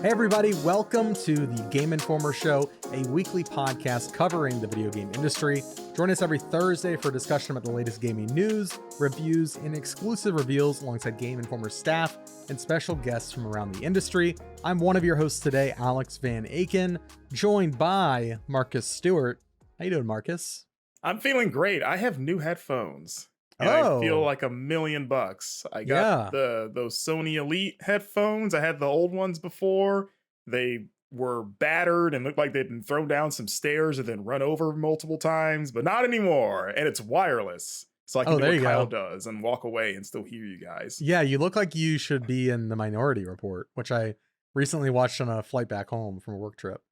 Hey everybody, welcome to the Game Informer Show, a weekly podcast covering the video game industry. Join us every Thursday for a discussion about the latest gaming news, reviews, and exclusive reveals alongside Game Informer staff and special guests from around the industry. I'm one of your hosts today, Alex Van Aken, joined by Marcus Stewart. How you doing, Marcus? I'm feeling great. I have new headphones. And I feel like $1,000,000. I got those Sony Elite headphones. I had the old ones before. They were battered and looked like they'd been thrown down some stairs and then run over multiple times, but not anymore. And it's wireless. So I can do what Kyle does and walk away and still hear you guys. Yeah, you look like you should be in the Minority Report, which I recently watched on a flight back home from a work trip.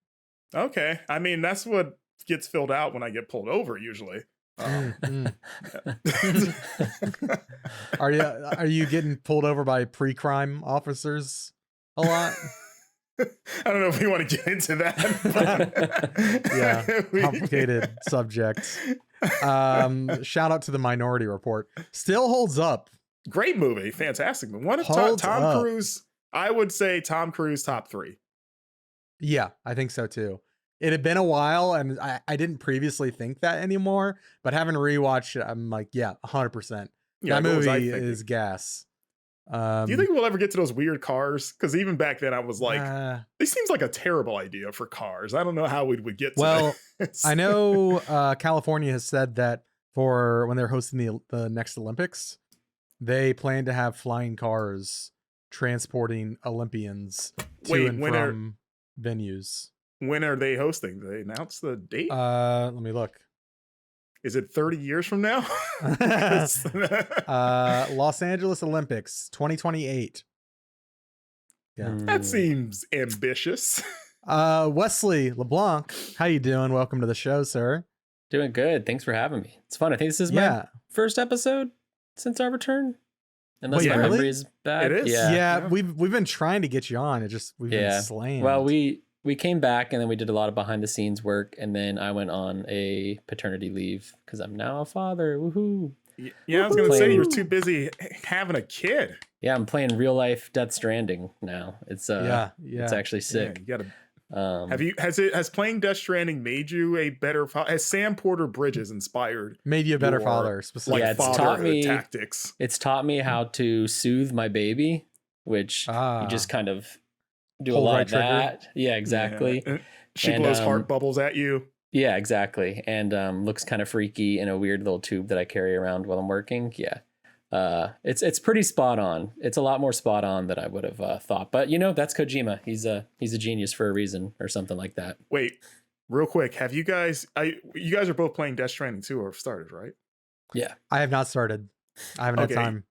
Okay. I mean, that's what gets filled out when I get pulled over usually. Are you getting pulled over by pre-crime officers a lot? I don't know if we want to get into that. Yeah, complicated subject. Shout out to the Minority Report. Still holds up. Great movie, fantastic movie. One of Tom Cruise. I would say Tom Cruise top 3. Yeah, I think so too. It had been a while, and I didn't previously think that anymore, but having rewatched it, I'm like, yeah, 100%. Yeah, that movie is gas. Do you think we'll ever get to those weird cars? Because even back then, I was like, this seems like a terrible idea for cars. I don't know how we would get to this. I know California has said that for when they're hosting the next Olympics, they plan to have flying cars transporting Olympians to and from venues. When are they hosting? Did they announce the date? Let me look. Is it 30 years from now? Los Angeles Olympics 2028. Yeah. That seems ambitious. Wesley LeBlanc, how you doing? Welcome to the show, sir. Doing good. Thanks for having me. It's fun. I think this is my first episode since our return. Unless my memory is bad. It is. Yeah, we've been trying to get you on. We've been slammed. Well, we came back and then we did a lot of behind the scenes work, and then I went on a paternity leave because I'm now a father. Woohoo! Yeah, I was gonna say you were too busy having a kid. Yeah, I'm playing real life Death Stranding now. It's it's actually sick. Yeah, you gotta. Has playing Death Stranding made you a better father? Has Sam Porter Bridges inspired? Made you a better father? Specifically, it's taught me tactics. It's taught me how to soothe my baby, which you just kind of do a lot of that. Yeah, exactly. Yeah. She blows heart bubbles at you. Yeah, exactly. And looks kind of freaky in a weird little tube that I carry around while I'm working. Yeah. It's pretty spot on. It's a lot more spot on than I would have thought. But that's Kojima. He's a genius for a reason or something like that. Wait, real quick. Have you guys you guys are both playing Death Stranding 2 or have started, right? Yeah. I have not started. I haven't had time.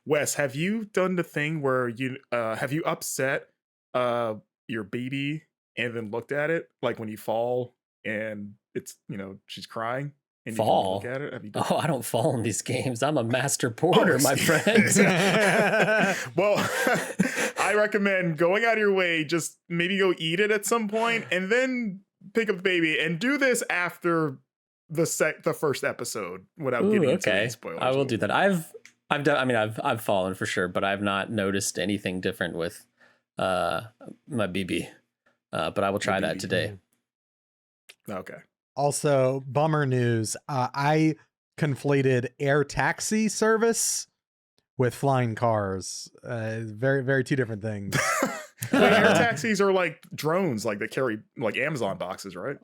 Wes, have you done the thing where you have you upset your baby and then looked at it like when you fall and it's she's crying and fall? You look at it? I don't fall in these games. I'm a master porter, my friend. Well, I recommend going out of your way, just maybe go eat it at some point and then pick up the baby and do this after the first episode without getting into any spoilers. I will do that. I've done. I mean, I've fallen for sure, but I've not noticed anything different with my BB, but I will try that today. Okay. Also, bummer news. I conflated air taxi service with flying cars. Very, very two different things. Air taxis are like drones, like that carry like Amazon boxes, right?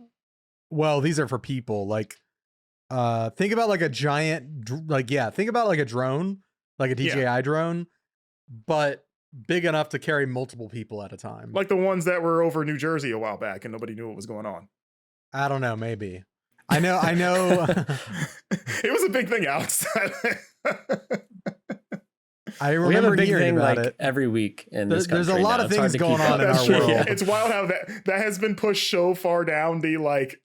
Well, these are for people. Like, think about like a giant, think about like a drone, like a DJI drone, but big enough to carry multiple people at a time. Like the ones that were over New Jersey a while back and nobody knew what was going on. I don't know, maybe. I know. It was a big thing outside. I remember hearing about it every week in this country. There's a lot of things going on in our world. Yeah. It's wild how that has been pushed so far down the like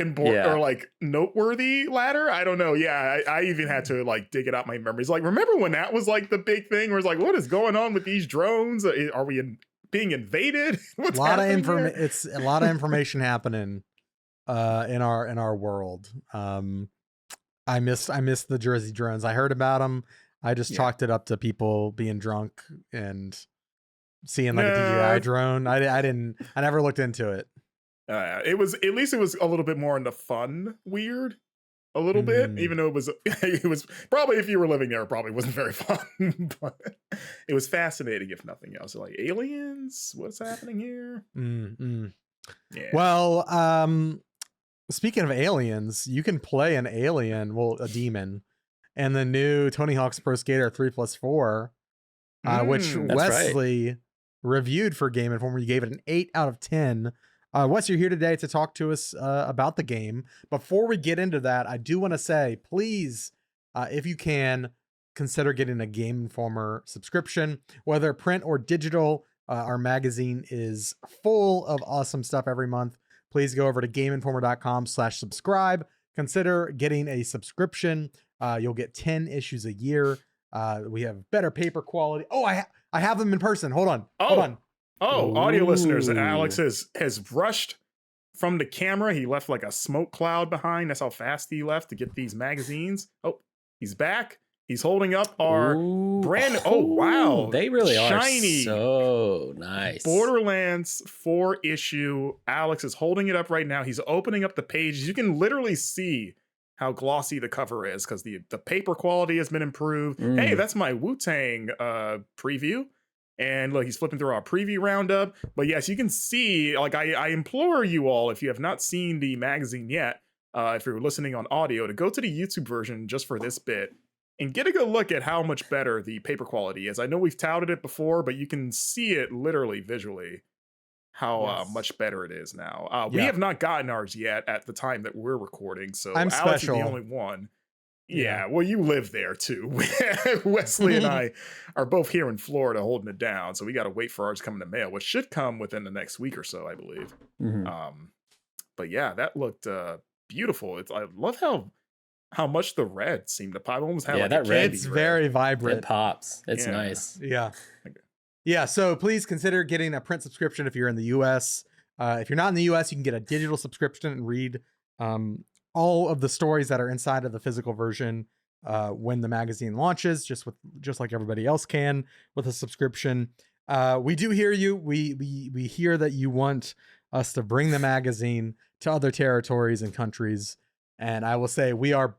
or like noteworthy ladder. I don't know. Yeah, I even had to like dig it out my memories. Like, remember when that was like the big thing? Where it's like, what is going on with these drones? Are we being invaded? What's a lot of information. It's a lot of information happening in our world. I missed the Jersey drones. I heard about them. I just chalked it up to people being drunk and seeing like a DJI drone. I never looked into it. It was a little bit more into fun weird. A little bit, even though it was probably, if you were living there, it probably wasn't very fun, but it was fascinating if nothing else. Like, aliens, what's happening here? Yeah. Well, speaking of aliens, you can play an alien, a demon, and the new Tony Hawk's Pro Skater 3+4, which Wesley reviewed for Game Informer. You gave it an 8 out of 10. Wes, you're here today to talk to us about the game. Before we get into that, I do want to say, please, if you can, consider getting a Game Informer subscription, whether print or digital. Our magazine is full of awesome stuff every month. Please go over to GameInformer.com/subscribe. Consider getting a subscription. You'll get 10 issues a year. We have better paper quality. Oh, I have them in person. Hold on. Oh, audio listeners, Alex has rushed from the camera. He left like a smoke cloud behind. That's how fast he left to get these magazines. Oh, he's back. He's holding up our brand. Oh, wow. They really shiny, are so nice. Borderlands 4 issue. Alex is holding it up right now. He's opening up the pages. You can literally see how glossy the cover is because the paper quality has been improved. Hey, that's my Wu-Tang preview. And look, he's flipping through our preview roundup. But yes, you can see, like, I implore you all, if you have not seen the magazine yet, if you're listening on audio, to go to the YouTube version just for this bit and get a good look at how much better the paper quality is. I know we've touted it before, but you can see it literally visually how much better it is now. We have not gotten ours yet at the time that we're recording, so I'm Alex special. is the only one. Yeah, well, you live there too. Wesley and I are both here in Florida holding it down, so we got to wait for ours to come in the mail, which should come within the next week or so, I believe. But yeah, that looked beautiful. I love how much the red seemed to pop. I almost had that red. It's very vibrant. It pops. It's nice. Yeah. So please consider getting a print subscription if you're in the U.S. If you're not in the U.S., you can get a digital subscription and read all of the stories that are inside of the physical version when the magazine launches, just like everybody else can with a subscription. We do hear you. We hear that you want us to bring the magazine to other territories and countries, and I will say we are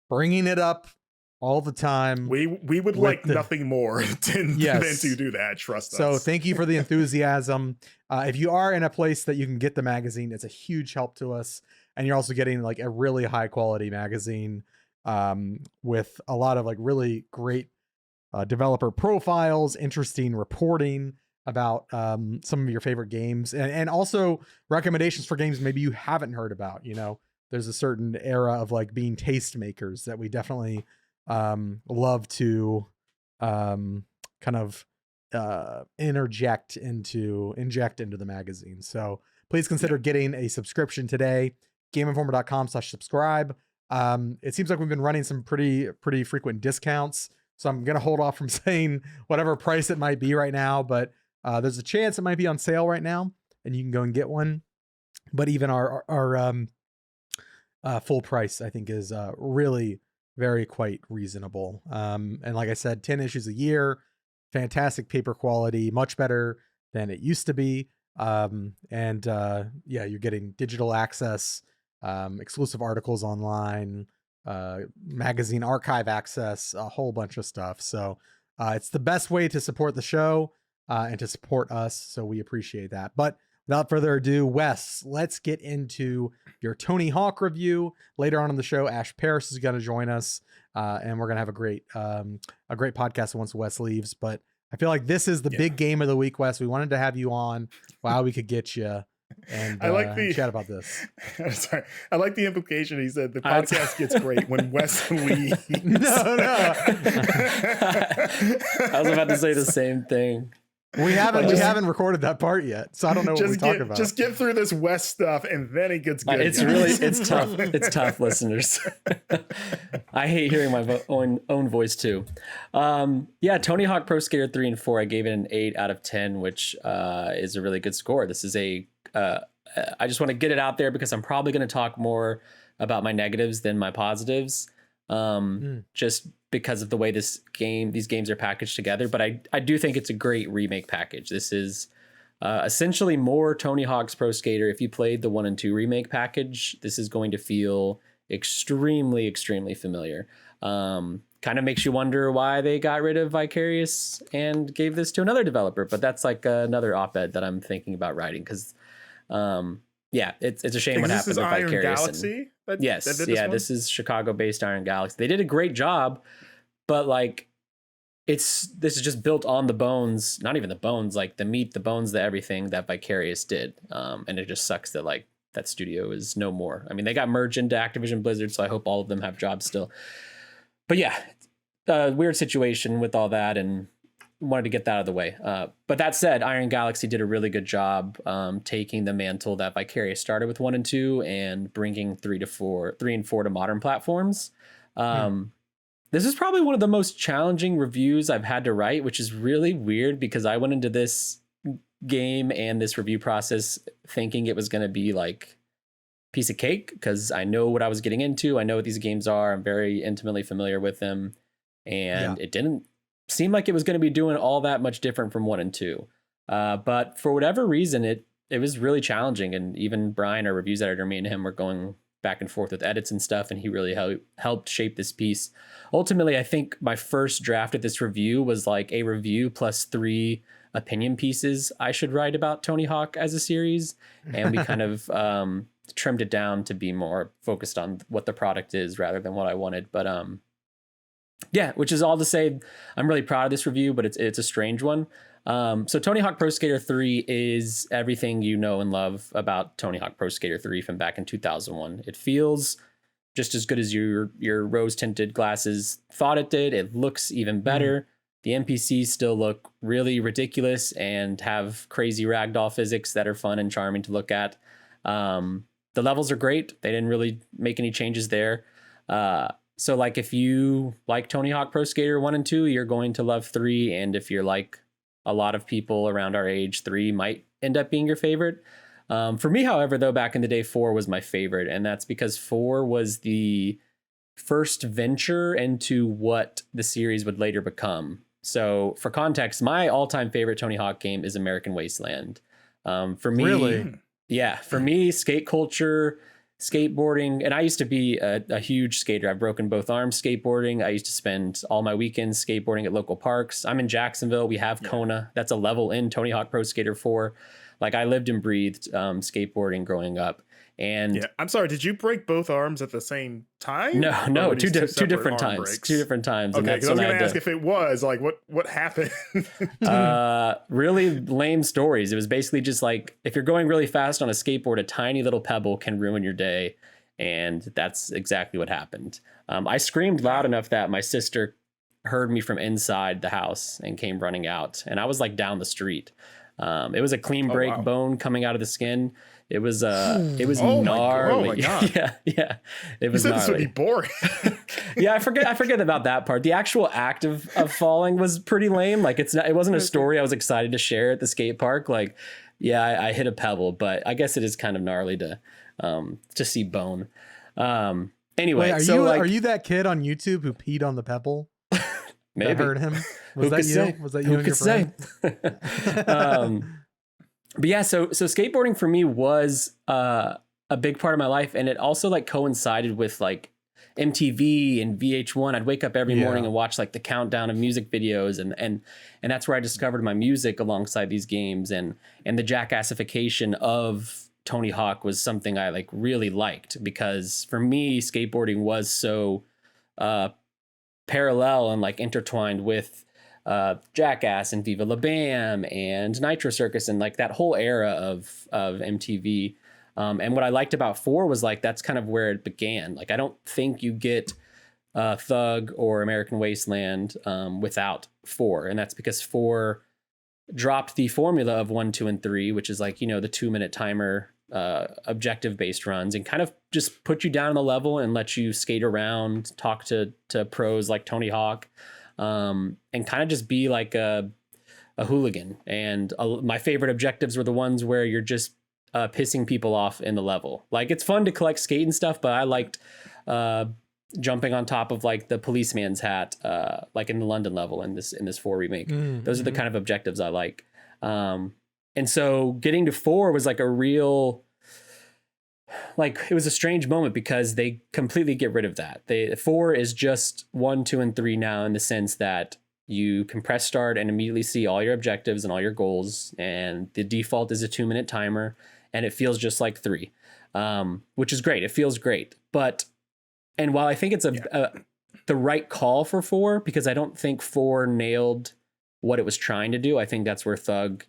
bringing it up all the time. We would like nothing more than to do that. Trust us. So thank you for the enthusiasm. If you are in a place that you can get the magazine, it's a huge help to us. And you're also getting like a really high quality magazine with a lot of like really great developer profiles, interesting reporting about some of your favorite games, and also recommendations for games maybe you haven't heard about. You know, there's a certain era of like being tastemakers that we definitely love to kind of inject into the magazine. So please consider getting a subscription today. GameInformer.com/subscribe. It seems like we've been running some pretty frequent discounts, so I'm gonna hold off from saying whatever price it might be right now, but there's a chance it might be on sale right now and you can go and get one. But even our full price, I think, is really very quite reasonable. And like I said, 10 issues a year, fantastic paper quality, much better than it used to be. You're getting digital access, exclusive articles online, magazine archive access, a whole bunch of stuff. So it's the best way to support the show and to support us. So we appreciate that. But without further ado, Wes, let's get into your Tony Hawk review. Later on in the show, Ash Parrish is going to join us, and we're going to have a great podcast once Wes leaves. But I feel like this is the big game of the week, Wes. We wanted to have you on while we could get you and I like chat about this. Sorry, I like the implication. He said the podcast gets great when Wes leaves. No. I was about to say the same thing. We haven't recorded that part yet, so I don't know what we talk about. Just get through this West stuff, and then it gets good. It's tough. It's tough, listeners. I hate hearing my own voice too. Tony Hawk Pro Skater 3 and 4. I gave it an 8 out of 10, which is a really good score. This is I just want to get it out there because I'm probably going to talk more about my negatives than my positives. Just because of the way these games are packaged together. But I do think it's a great remake package. This is essentially more Tony Hawk's Pro Skater. If you played the 1 and 2 remake package, this is going to feel extremely, extremely familiar. Kind of makes you wonder why they got rid of Vicarious and gave this to another developer. But that's like another op-ed that I'm thinking about writing, because it's a shame what happened with Vicarious. Galaxy? This is Chicago-based Iron Galaxy. They did a great job, but like this is just built on the bones, not even the bones, like the meat, the bones, the everything that Vicarious did. And it just sucks that like that studio is no more. I mean, they got merged into Activision Blizzard, so I hope all of them have jobs still. But yeah, weird situation with all that, and wanted to get that out of the way. But that said, Iron Galaxy did a really good job taking the mantle that Vicarious started with 1 and 2 and bringing 3 and 4 to modern platforms. This is probably one of the most challenging reviews I've had to write, which is really weird because I went into this game and this review process thinking it was going to be like piece of cake, because I know what I was getting into. I know what these games are. I'm very intimately familiar with them. And it didn't seem like it was going to be doing all that much different from 1 and 2. But for whatever reason, it was really challenging. And even Brian, our reviews editor, me and him were going back and forth with edits and stuff, and he really helped shape this piece. Ultimately, I think my first draft of this review was like a review plus 3 opinion pieces I should write about Tony Hawk as a series. And we kind of trimmed it down to be more focused on what the product is rather than what I wanted. But which is all to say, I'm really proud of this review, but it's a strange one. So Tony Hawk Pro Skater 3 is everything you know and love about Tony Hawk Pro Skater 3 from back in 2001. It feels just as good as your rose-tinted glasses thought it did. It looks even better. The NPCs still look really ridiculous and have crazy ragdoll physics that are fun and charming to look at. The levels are great. They didn't really make any changes there. So like if you like Tony Hawk Pro Skater 1 and 2, you're going to love 3. And if you're like a lot of people around our age, 3 might end up being your favorite. For me, however, though, back in the day, 4 was my favorite. And that's because 4 was the first venture into what the series would later become. So for context, my all-time favorite Tony Hawk game is American Wasteland. For me, really? Yeah, for me, skate culture, skateboarding, and I used to be a huge skater. I've broken both arms skateboarding. I used to spend all my weekends skateboarding at local parks. I'm in Jacksonville. We have Kona. That's a level in Tony Hawk Pro Skater 4. Like I lived and breathed skateboarding growing up. And I'm sorry, did you break both arms at the same time? No, two different times. Breaks? 2 different times. Okay, because I was going to ask if it was like what happened. Really lame stories. It was basically just like if you're going really fast on a skateboard, a tiny little pebble can ruin your day, and that's exactly what happened. I screamed loud enough that my sister heard me from inside the house and came running out, and I was like down the street. It was a clean break, bone coming out of the skin. It was gnarly. Oh my God. Yeah. It was gnarly. This would be boring. Yeah, I forget about that part. The actual act of falling was pretty lame. Like it wasn't a story I was excited to share at the skate park. Like, yeah, I hit a pebble, but I guess it is kind of gnarly to see bone. Anyway, wait, are you that kid on YouTube who peed on the pebble? Maybe. That hurt him. Was that you? Say? Was that you and your friend? But yeah, so skateboarding for me was a big part of my life, and it also like coincided with like MTV and VH1. I'd wake up every morning and watch like the countdown of music videos, and that's where I discovered my music alongside these games, and the jackassification of Tony Hawk was something I like really liked, because for me skateboarding was so parallel and like intertwined with Jackass and Viva La Bam and Nitro Circus and like that whole era of MTV. And what I liked about 4 was like that's kind of where it began. Like I don't think you get Thug or American Wasteland without 4, and that's because 4 dropped the formula of 1, 2, and 3, which is like, you know, the 2-minute timer objective based runs, and kind of just put you down on the level and let you skate around, talk to pros like Tony Hawk, and kind of just be like a hooligan. And my favorite objectives were the ones where you're just pissing people off in the level. Like it's fun to collect skate and stuff, but I liked jumping on top of like the policeman's hat, like in the London level in this 4 remake. Those are the kind of objectives I like. And so getting to 4 was like a real, like, it was a strange moment because they completely get rid of that. 4 is just 1, 2, and 3 now, in the sense that you can press start and immediately see all your objectives and all your goals. And the default is a 2-minute timer, and it feels just like 3, which is great. It feels great. And while I think it's the right call for 4, because I don't think 4 nailed what it was trying to do. I think that's where Thug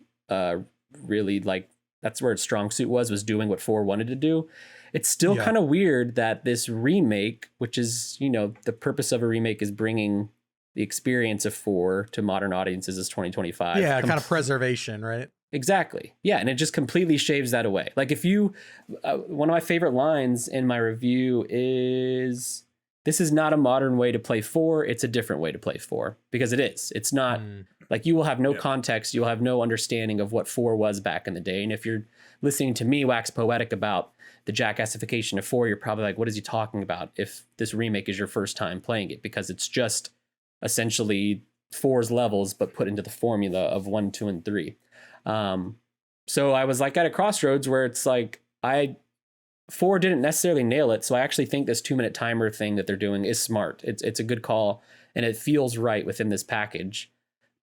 really, like, that's where its strong suit was doing what 4 wanted to do. It's still kind of weird that this remake, which is, you know, the purpose of a remake is bringing the experience of 4 to modern audiences as 2025. Yeah, kind of preservation, right? Exactly. Yeah, and it just completely shaves that away. Like, if you, one of my favorite lines in my review is, "This is not a modern way to play 4. It's a different way to play 4." Because it is. It's not, like, you will have no context. You'll have no understanding of what 4 was back in the day. And if you're listening to me wax poetic about the jackassification of 4, you're probably like, what is he talking about if this remake is your first time playing it? Because it's just essentially 4's levels, but put into the formula of 1, 2, and 3. So I was like at a crossroads where it's like, 4 didn't necessarily nail it. So I actually think this 2-minute timer thing that they're doing is smart. It's a good call, and it feels right within this package.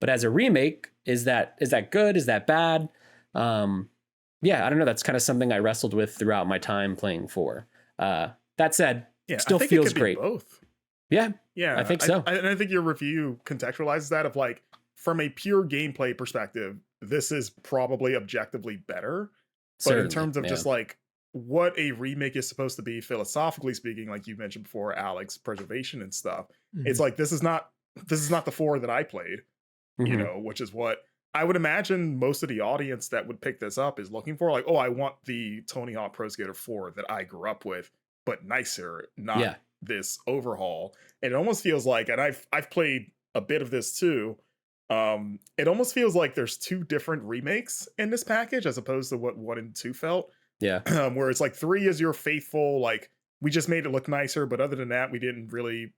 But as a remake, is that good? Is that bad? Yeah, I don't know. That's kind of something I wrestled with throughout my time playing 4. That said, still I think feels it could great. Be both. Yeah, I think so. I think your review contextualizes that of, like, from a pure gameplay perspective, this is probably objectively better. But Certainly, in terms of just like what a remake is supposed to be, philosophically speaking, like you mentioned before, Alex, preservation and stuff, it's like this is not the 4 that I played, you know, which is what I would imagine most of the audience that would pick this up is looking for. Like, oh, I want the Tony Hawk Pro Skater 4 that I grew up with, but nicer, not this overhaul. And it almost feels like, and I've played a bit of this too. It almost feels like there's 2 different remakes in this package as opposed to what 1 and 2 felt. Yeah. Where it's like 3 is your faithful, like, we just made it look nicer, but other than that, we didn't really,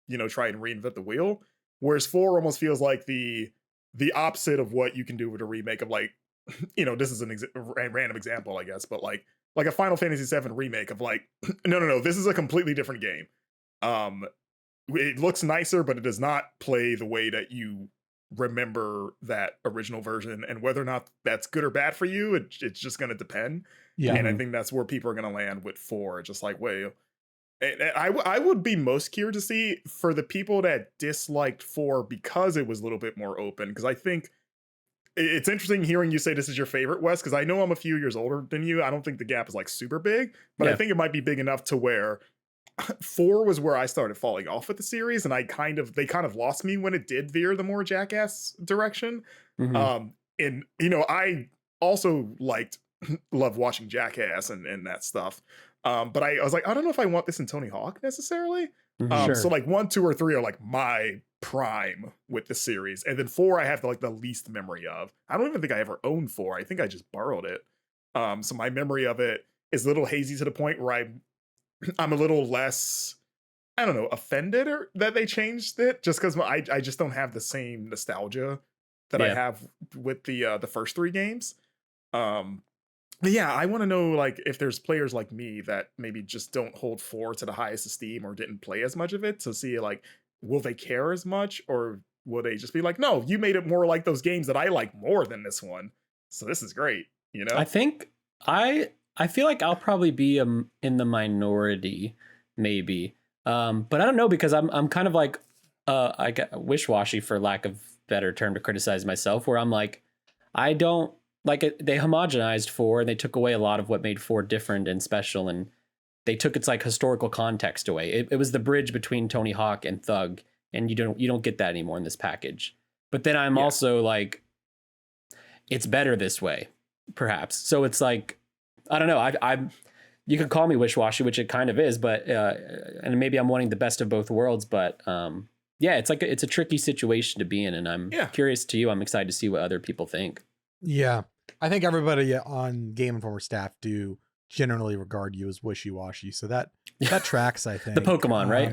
you know, try and reinvent the wheel. Whereas 4 almost feels like the opposite of what you can do with a remake of, like, you know, this is a random example, I guess, but like a Final Fantasy VII remake of, like, no, this is a completely different game. It looks nicer, but it does not play the way that you remember that original version, and whether or not that's good or bad for you, it's just going to depend. And I think that's where people are going to land with 4. Just like, wait, I would be most curious to see for the people that disliked 4 because it was a little bit more open, because I think it's interesting hearing you say this is your favorite, Wes, because I know I'm a few years older than you. I don't think the gap is like super big, but I think it might be big enough to where 4 was where I started falling off with the series, and they kind of lost me when it did veer the more Jackass direction. And you know, I also love watching Jackass and that stuff. But I was like, I don't know if I want this in Tony Hawk necessarily. So like 1, 2, or 3 are like my prime with the series, and then 4 I have the least memory of. I don't even think I ever owned 4. I think I just borrowed it. So my memory of it is a little hazy to the point where I'm a little less, I don't know, offended or that they changed it, just because I just don't have the same nostalgia that I have with the first 3 games. But yeah, I want to know, like, if there's players like me that maybe just don't hold 4 to the highest esteem or didn't play as much of it, to see, like, will they care as much, or will they just be like, no, you made it more like those games that I like more than this one, so this is great, you know? I think I feel like I'll probably be in the minority, maybe, but I don't know, because I'm kind of like I got wish-washy, for lack of better term to criticize myself, where I'm like, I don't like it. They homogenized 4, and they took away a lot of what made 4 different and special, and they took its like historical context away. It was the bridge between Tony Hawk and Thug, and you don't get that anymore in this package. But then I'm also like, it's better this way, perhaps. So it's like, I don't know. I'm you could call me wish-washy, which it kind of is, but and maybe I'm wanting the best of both worlds. But yeah, it's like it's a tricky situation to be in, and I'm curious to you. I'm excited to see what other people think. Yeah, I think everybody on Game Informer staff do generally regard you as wishy-washy, so that That tracks, I think. The Pokemon, right?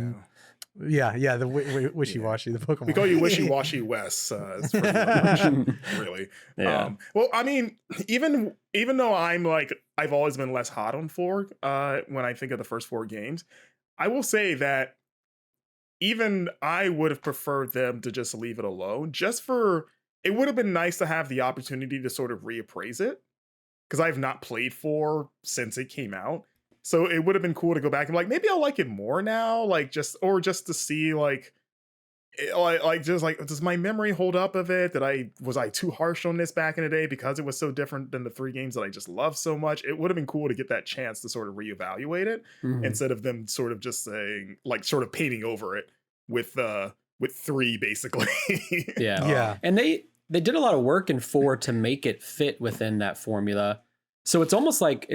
Yeah, the wishy-washy, the Pokemon. We call you wishy-washy Wes. It's pretty much, really. Yeah. Well, I mean, even though I'm like, I've always been less hot on 4 when I think of the first 4 games, I will say that even I would have preferred them to just leave it alone. It would have been nice to have the opportunity to sort of reappraise it, because I've not played 4 since it came out. So it would have been cool to go back and like, maybe I'll like it more now, like just to see like does my memory hold up of it? Was I too harsh on this back in the day because it was so different than the 3 games that I just love so much? It would have been cool to get that chance to sort of reevaluate it instead of them sort of just saying, like, sort of painting over it with 3 basically. Yeah. And they did a lot of work in 4 to make it fit within that formula. So it's almost like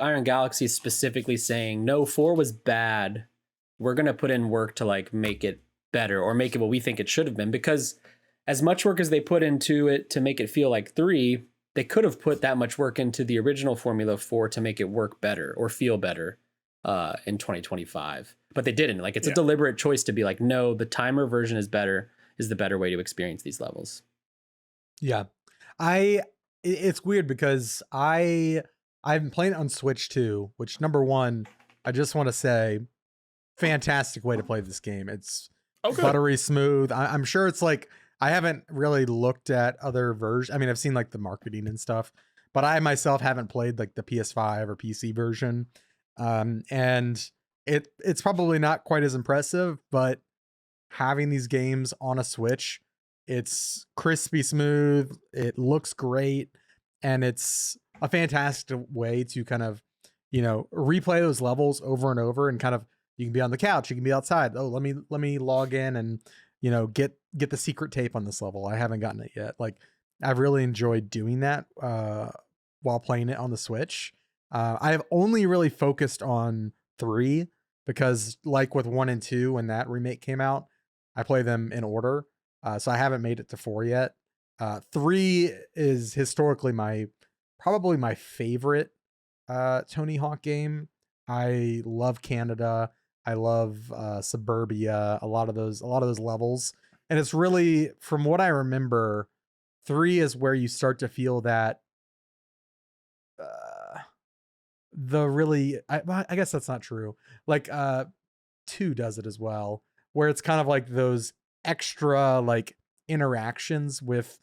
Iron Galaxy specifically saying, no, 4 was bad. We're going to put in work to like make it better or make it what we think it should have been, because as much work as they put into it to make it feel like 3, they could have put that much work into the original formula 4 to make it work better or feel better in 2025. But they didn't. Like, it's a deliberate choice to be like, no, the timer version is the better way to experience these levels. Yeah. It's weird because I've been playing it on Switch too, which, number one, I just want to say, fantastic way to play this game. It's buttery smooth. I'm sure it's like, I haven't really looked at other versions. I mean, I've seen like the marketing and stuff, but I myself haven't played like the PS5 or PC version. And it's probably not quite as impressive, but having these games on a Switch, it's crispy smooth, it looks great, and it's a fantastic way to kind of, replay those levels over and over, and kind of, you can be on the couch, you can be outside. Oh, let me log in and, get the secret tape on this level. I haven't gotten it yet. Like, I've really enjoyed doing that while playing it on the Switch. I have only really focused on 3 because, like with 1 and 2, when that remake came out, I play them in order. So I haven't made it to 4 yet. 3 is historically probably my favorite Tony Hawk game. I love Canada. I love Suburbia. A lot of those levels, and it's really, from what I remember, 3 is where you start to feel that I guess that's not true. Like 2 does it as well, where it's kind of like those extra like interactions with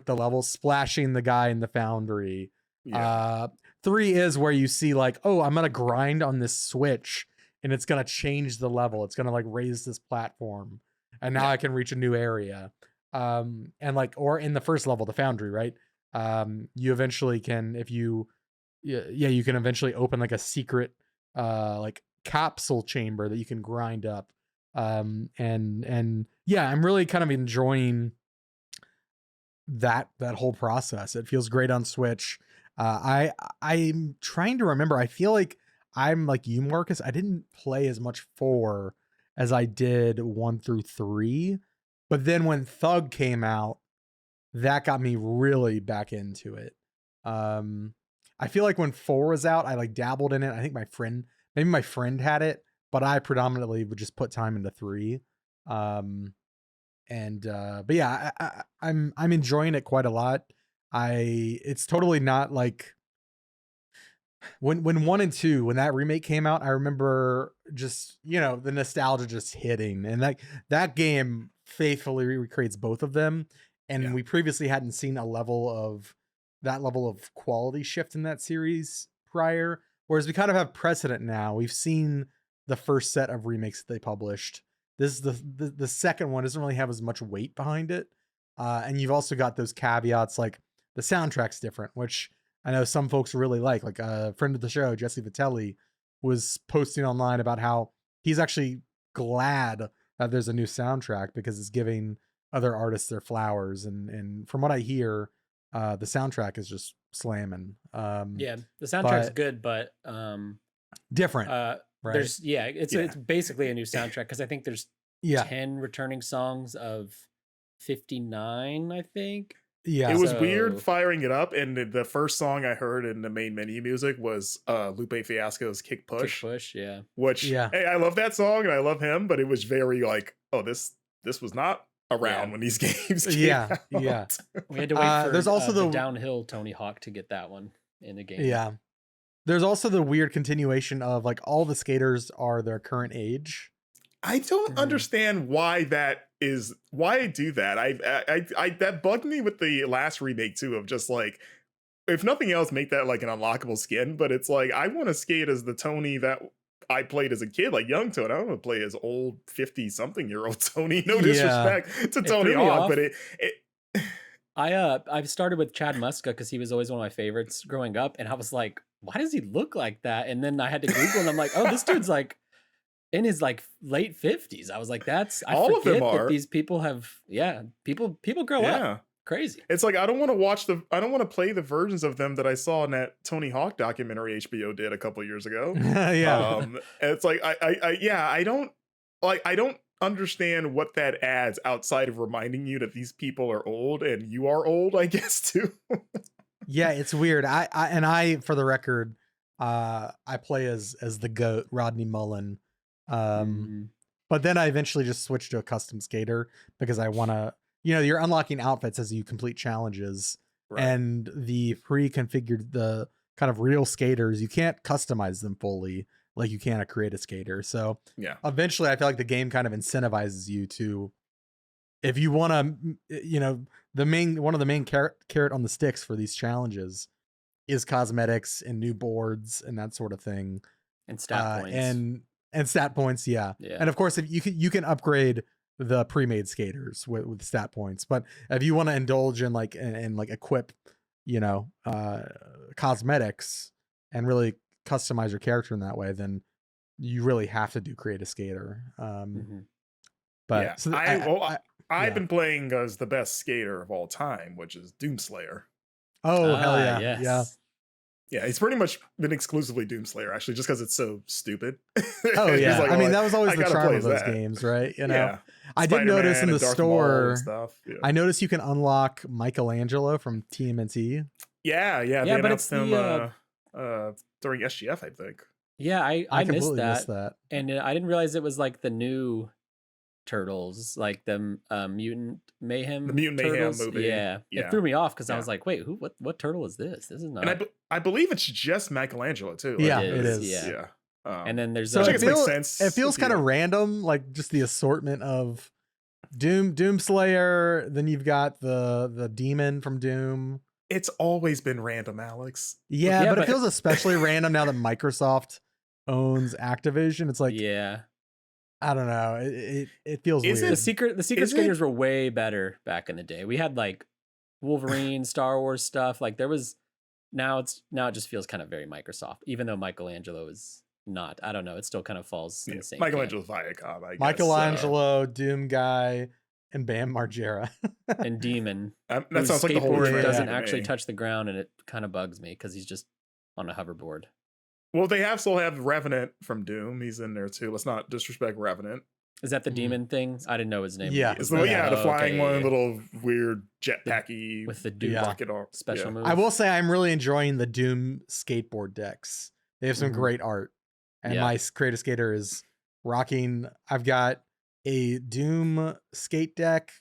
the levels, splashing the guy in the foundry. 3 is where you see like, oh, I'm gonna grind on this switch and it's gonna change the level, it's gonna like raise this platform, and now I can reach a new area. And like, or in the first level, the foundry, right? You eventually can, if you you can eventually open like a secret like capsule chamber that you can grind up. And yeah, I'm really kind of enjoying that whole process. It feels great on Switch. I'm trying to remember. I feel like I'm like you, Marcus. I didn't play as much 4 as I did 1 through 3, but then when Thug came out, that got me really back into it. I feel like when 4 was out, I like dabbled in it. I think maybe my friend had it, but I predominantly would just put time into 3. But yeah, I'm enjoying it quite a lot. It's totally not like when 1 and 2, when that remake came out, I remember just, the nostalgia just hitting, and that game faithfully recreates both of them. And we previously hadn't seen that level of quality shift in that series prior. Whereas we kind of have precedent now. We've seen the first set of remakes that they published. This is the second one doesn't really have as much weight behind it. And you've also got those caveats, like the soundtrack's different, which I know some folks really like a friend of the show, Jesse Vitelli, was posting online about how he's actually glad that there's a new soundtrack because it's giving other artists their flowers. And from what I hear, the soundtrack is just slamming. Yeah, the soundtrack's good, but different. Right? It's basically a new soundtrack, because I think there's 10 returning songs of 59, I think. Yeah. It was weird firing it up, and the first song I heard in the main menu music was Lupe Fiasco's Kick Push. Kick Push, yeah. Which, hey, I love that song and I love him, but it was very like, oh, this was not around when these games came out. Yeah. We had to wait for there's also the downhill Tony Hawk to get that one in the game. Yeah. There's also the weird continuation of like all the skaters are their current age. I don't understand why that is. Why I do that. I that bugged me with the last remake too. Of just like, if nothing else, make that like an unlockable skin. But it's like I want to skate as the Tony that I played as a kid, like young Tony. I don't want to play as old 50-something-year-old Tony. No disrespect to Tony Hawk, but I started with Chad Muska because he was always one of my favorites growing up, and I was like, why does he look like that? And then I had to Google, and I'm like, oh, this dude's like in his like late 50s. I was like, I all of them forget are. that these people have, people grow up. Crazy. It's like I don't want to play the versions of them that I saw in that Tony Hawk documentary HBO did a couple years ago. It's like I don't understand what that adds outside of reminding you that these people are old and you are old, I guess, too. Yeah, it's weird. I for the record, I play as the GOAT, Rodney Mullen. But then I eventually just switched to a custom skater because I want to, you're unlocking outfits as you complete challenges, and the pre-configured, the kind of real skaters, you can't customize them fully like you can a create a skater. So eventually I feel like the game kind of incentivizes you to, if you want to, one of the main carrot on the sticks for these challenges is cosmetics and new boards and that sort of thing. And stat points. And stat points, yeah. And of course, if you can upgrade the pre-made skaters with stat points, but if you want to indulge in like equip, cosmetics and really customize your character in that way, then you really have to do create a skater. But so I've been playing as the best skater of all time, which is Doomslayer. Oh, hell yeah. Yes. Yeah, it's pretty much been exclusively Doomslayer, actually, just because it's so stupid. Oh, yeah. Like, I mean, that was always the charm of those games, right? I did notice in the store, I noticed you can unlock Michelangelo from TMNT. Yeah, they announced him during SGF, I think. Yeah, I missed that. And I didn't realize it was like the new Turtles, like the Mutant Mayhem. The Mutant Turtles. Mayhem movie. Yeah. It threw me off because I was like, wait, what turtle is this? This is not. And I believe it's just Michelangelo too. Yeah, it is. Yeah. And then there's so it feels kind of random, like just the assortment of Doomslayer. Then you've got the demon from Doom. It's always been random, Alex. Yeah, but it feels especially random now that Microsoft owns Activision. It's like, I don't know. It feels weird. The secret skaters were way better back in the day. We had like Wolverine, Star Wars stuff. Like there was now it just feels kind of very Microsoft, even though Michelangelo is not. I don't know. It still kind of falls in the same. Michelangelo's Viacom, I guess. Michelangelo, Doom Guy, and Bam Margera. And Demon. That sounds like the whole skateboard doesn't actually touch the ground, and it kind of bugs me because he's just on a hoverboard. Well, they still have Revenant from Doom. He's in there too. Let's not disrespect Revenant. Is that the demon thing? I didn't know his name. Yeah, the flying one, little weird jetpacky with the Doom rocket special move. I will say I'm really enjoying the Doom skateboard decks. They have some great art, and my creative skater is rocking. I've got a Doom skate deck.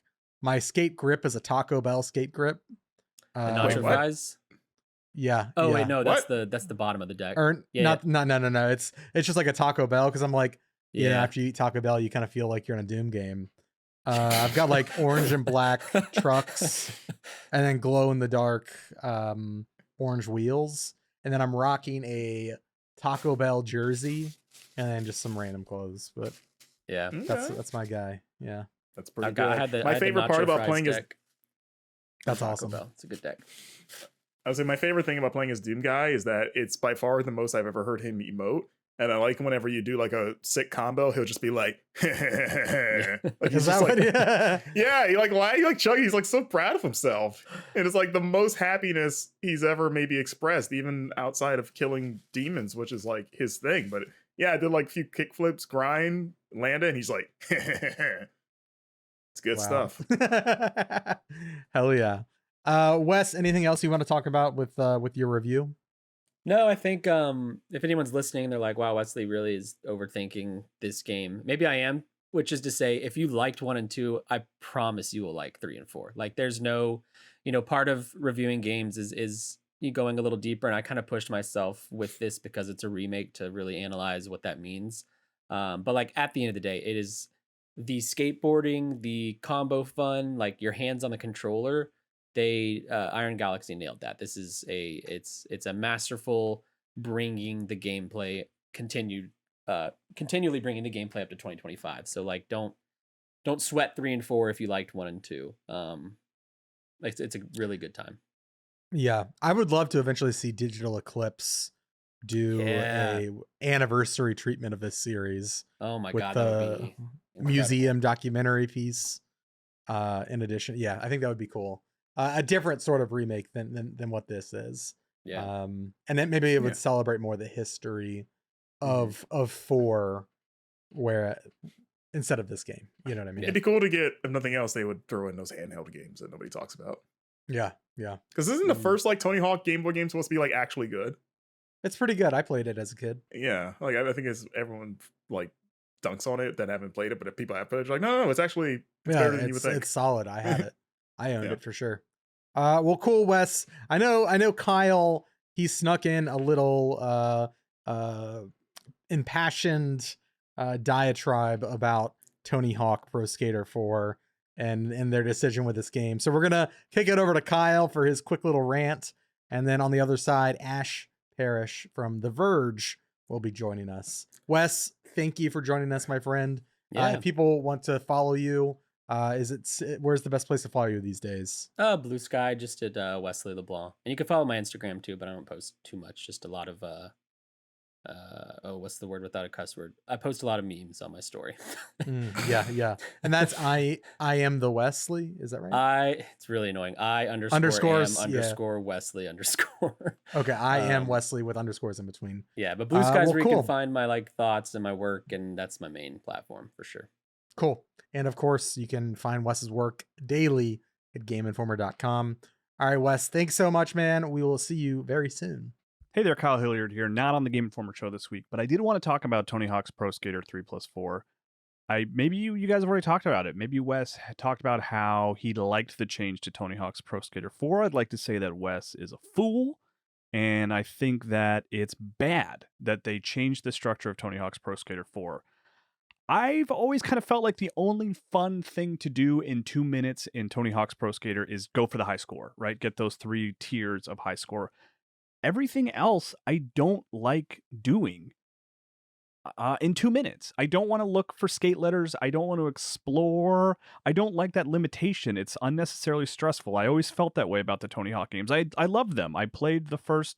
My skate grip is a Taco Bell skate grip. The nacho fries. Yeah. Oh wait, no, that's the bottom of the deck. No. It's just like a Taco Bell because I'm like, after you eat Taco Bell, you kind of feel like you're in a Doom game. I've got like orange and black trucks, and then glow in the dark orange wheels, and then I'm rocking a Taco Bell jersey, and then just some random clothes. But that's my guy. Yeah, that's pretty good. My favorite part about playing is that's awesome. It's a good deck. I would say my favorite thing about playing as Doom Guy is that it's by far the most I've ever heard him emote. And I like whenever you do like a sick combo, he'll just be like, like he's just like, he like Chuck. He's like so proud of himself. And it's like the most happiness he's ever maybe expressed, even outside of killing demons, which is like his thing. But I did like a few kick flips, grind, land it, and he's like, it's good stuff. Hell yeah. Wes, anything else you want to talk about with your review? No, I think if anyone's listening, they're like, wow, Wesley really is overthinking this game. Maybe I am, which is to say, if you liked 1 and 2, I promise you will like 3 and 4. Like, there's no, part of reviewing games is you going a little deeper, and I kind of pushed myself with this because it's a remake to really analyze what that means. But like at the end of the day, it is the skateboarding, the combo fun, like your hands on the controller. Iron Galaxy nailed that. This is it's a masterful bringing the gameplay continually bringing the gameplay up to 2025. So like don't sweat 3 and 4 if you liked 1 and 2. It's a really good time. Yeah, I would love to eventually see Digital Eclipse do a anniversary treatment of this series. Oh my with god, the that would be museum documentary piece. In addition, yeah, I think that would be cool. A different sort of remake than what this is. Yeah. And then maybe it would celebrate more the history of 4, where instead of this game, you know what I mean? It'd be cool to get, if nothing else, they would throw in those handheld games that nobody talks about. Yeah. Because isn't the first like Tony Hawk Game Boy game supposed to be like actually good? It's pretty good. I played it as a kid. Yeah, like I think everyone like dunks on it that haven't played it, but if people have played it, like no, it's actually better than you would think. It's solid. I have it. I owned it for sure. Well, cool, Wes. I know Kyle, he snuck in a little impassioned diatribe about Tony Hawk Pro Skater 4 and their decision with this game. So we're gonna kick it over to Kyle for his quick little rant, and then on the other side, Ash Parrish from The Verge will be joining us. Wes, thank you for joining us, my friend. If people want to follow you, where's the best place to follow you these days? Blue Sky, just at Wesley LeBlanc. And you can follow my Instagram too, but I don't post too much, just a lot of what's the word without a cuss word? I post a lot of memes on my story. Yeah. And that's I am the Wesley, is that right? It's really annoying. _am Wesley _ Okay, I am Wesley with underscores in between. Yeah, but Blue Sky's where you can find my like thoughts and my work, and that's my main platform for sure. Cool. And of course, you can find Wes's work daily at GameInformer.com. All right, Wes, thanks so much, man. We will see you very soon. Hey there, Kyle Hilliard here, not on the Game Informer show this week, but I did want to talk about Tony Hawk's Pro Skater 3+4. Maybe you guys have already talked about it. Maybe Wes had talked about how he liked the change to Tony Hawk's Pro Skater 4. I'd like to say that Wes is a fool, and I think that it's bad that they changed the structure of Tony Hawk's Pro Skater 4. I've always kind of felt like the only fun thing to do in 2 minutes in Tony Hawk's Pro Skater is go for the high score, right? Get those 3 tiers of high score. Everything else I don't like doing in 2 minutes. I don't want to look for skate letters. I don't want to explore. I don't like that limitation. It's unnecessarily stressful. I always felt that way about the Tony Hawk games. I loved them. I played the first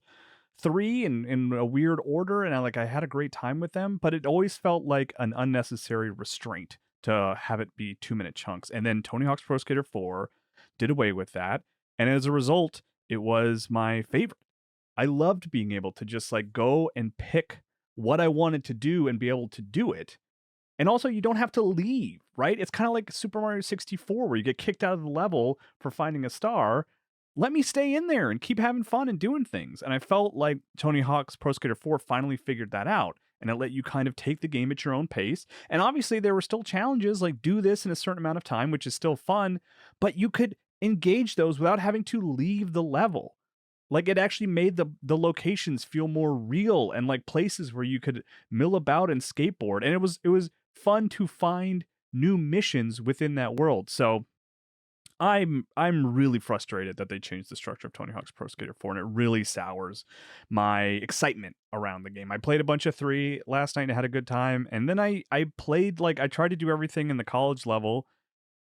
3 in a weird order, and I had a great time with them, but it always felt like an unnecessary restraint to have it be 2-minute chunks. And then Tony Hawk's Pro Skater 4 did away with that, and as a result, it was my favorite. I loved being able to just go and pick what I wanted to do and be able to do it. And also, you don't have to leave, right? It's kind of like Super Mario 64 where you get kicked out of the level for finding a star. Let me stay in there and keep having fun and doing things. And I felt like Tony Hawk's Pro Skater 4 finally figured that out. And it let you kind of take the game at your own pace. And obviously, there were still challenges like do this in a certain amount of time, which is still fun. But you could engage those without having to leave the level. It actually made the locations feel more real and like places where you could mill about and skateboard. And it was fun to find new missions within that world. So I'm really frustrated that they changed the structure of Tony Hawk's Pro Skater 4, and it really sours my excitement around the game. I played a bunch of 3 last night and had a good time. And then I played, I tried to do everything in the college level,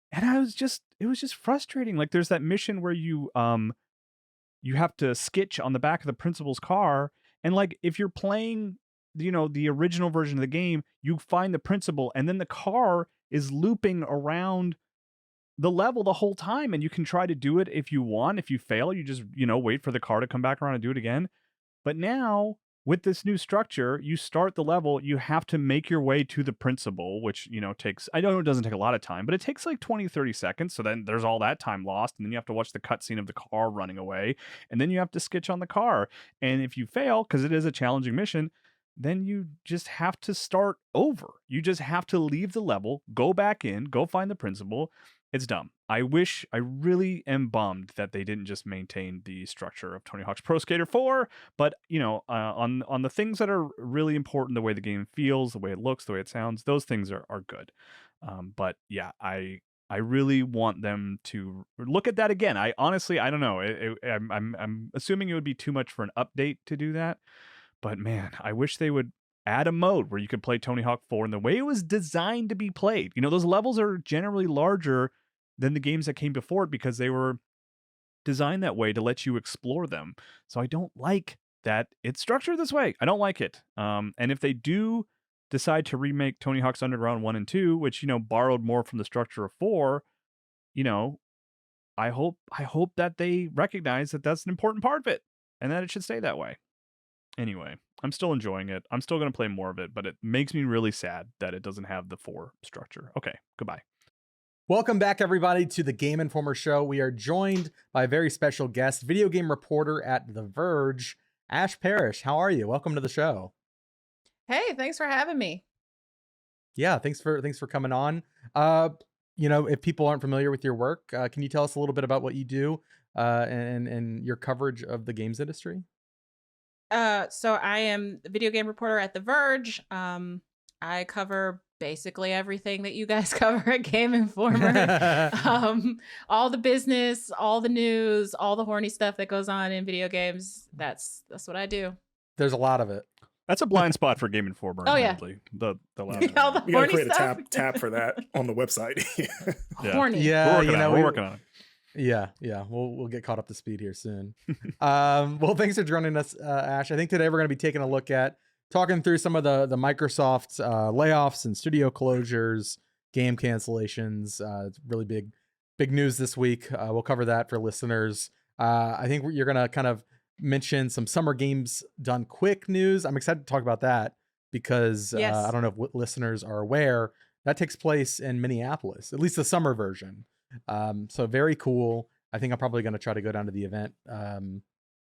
and it was just frustrating. There's that mission where you have to sketch on the back of the principal's car. And if you're playing, the original version of the game, you find the principal and then the car is looping around the level the whole time. And you can try to do it if you want. If you fail, you just, wait for the car to come back around and do it again. But now with this new structure, you start the level, you have to make your way to the principal, which, takes, I know it doesn't take a lot of time, but it takes like 20, 30 seconds. So then there's all that time lost. And then you have to watch the cutscene of the car running away. And then you have to sketch on the car. And if you fail, because it is a challenging mission, then you just have to start over. You just have to leave the level, go back in, go find the principal. It's dumb. I really am bummed that they didn't just maintain the structure of Tony Hawk's Pro Skater 4, but on the things that are really important, the way the game feels, the way it looks, the way it sounds, those things are good. But yeah, I really want them to look at that again. I honestly, I don't know. I'm assuming it would be too much for an update to do that, but man, I wish they would add a mode where you could play Tony Hawk 4 in the way it was designed to be played. Those levels are generally larger than the games that came before it because they were designed that way to let you explore them. So I don't like that it's structured this way. I don't like it. And if they do decide to remake Tony Hawk's Underground 1 and 2, which, borrowed more from the structure of 4, I hope that they recognize that that's an important part of it and that it should stay that way. Anyway, I'm still enjoying it. I'm still going to play more of it, but it makes me really sad that it doesn't have the 4 structure. Okay, goodbye. Welcome back, everybody, to the Game Informer Show. We are joined by a very special guest, video game reporter at The Verge, Ash Parrish. How are you? Welcome to the show. Hey, thanks for having me. Yeah, thanks for coming on. If people aren't familiar with your work, can you tell us a little bit about what you do and your coverage of the games industry? So I am the video game reporter at The Verge. I cover basically everything that you guys cover at Game Informer. All the business, all the news, all the horny stuff that goes on in video games. That's what I do. There's a lot of it. That's a blind spot for Game Informer. Oh yeah, the all the we gotta horny create stuff. a tab for that on the website. Horny. Yeah, we're working on it. Yeah, we'll get caught up to speed here soon. Well, thanks for joining us, Ash. I think today we're going to be taking a look at talking through some of the Microsoft layoffs and studio closures, game cancellations. It's really big news this week. We'll cover that for listeners. I think you're going to kind of mention some summer games done quick news. I'm excited to talk about that because Yes. I don't know if listeners are aware that takes place in Minneapolis, at least the summer version. So very cool. I think I'm probably going to try to go down to the event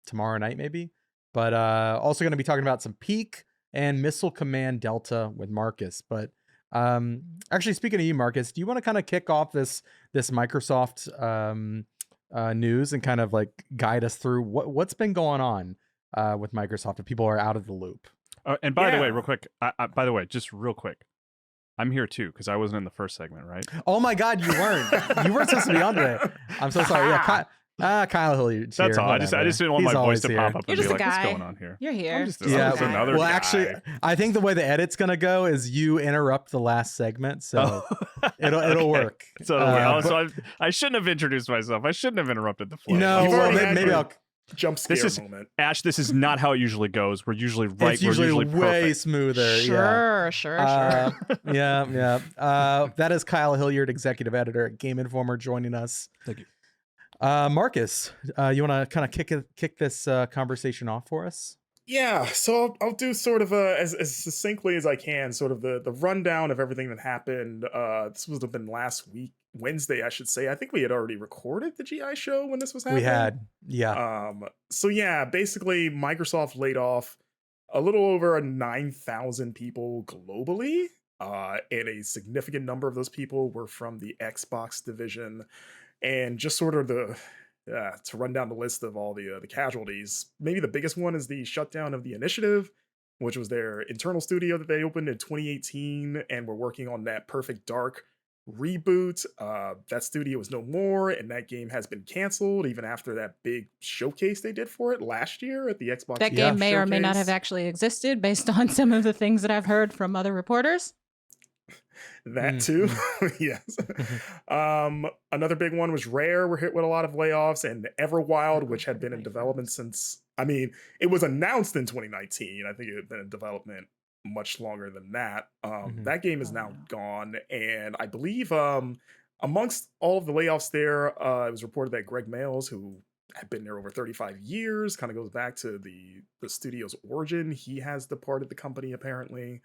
tomorrow night maybe, but also going to be talking about some Peak and Missile Command Delta with Marcus. But actually, speaking of you, Marcus, do you want to kind of kick off this Microsoft news and kind of like guide us through what's been going on with Microsoft if people are out of the loop? And by the way, real quick, just real quick, I'm here too because I wasn't in the first segment, right? Oh my God, you weren't. You weren't supposed to be on today. I'm so sorry. Yeah, Kyle Hilliard. That's all. I just didn't want my voice to pop up and be like, "What's going on here?" You're here. I'm just another guy. Actually, I think the way the edit's gonna go is you interrupt the last segment, so it'll work. So I shouldn't have introduced myself. I shouldn't have interrupted the flow. No, well, maybe I'll. Jump scare moment. Ash, this is not how it usually goes. We're usually right. It's usually way perfect. smoother. Sure. Yeah. That is Kyle Hilliard, executive editor at Game Informer, joining us. Thank you. Marcus, you want to kind of kick this conversation off for us? Yeah, so I'll do sort of as succinctly as I can, sort of the rundown of everything that happened. This would have been last week, Wednesday, I should say. I think we had already recorded the GI show when this was happening. We had, yeah. So yeah, basically Microsoft laid off a little over 9,000 people globally, and a significant number of those people were from the Xbox division. And just sort of to run down the list of all the casualties, maybe the biggest one is the shutdown of the Initiative, which was their internal studio that they opened in 2018 and were working on that Perfect Dark reboot. That studio is no more, and that game has been canceled even after that big showcase they did for it last year at the Xbox. That game may or may not have actually existed based on some of the things that I've heard from other reporters. That too. Yes. Another big one was Rare were hit with a lot of layoffs, and Everwild, which had been in development since, it was announced in 2019. I think it had been in development much longer than that. That game is now gone, and I believe amongst all of the layoffs there, it was reported that Greg Mayles, who have been there over 35 years. Kind of goes back to the studio's origin. He has departed the company apparently.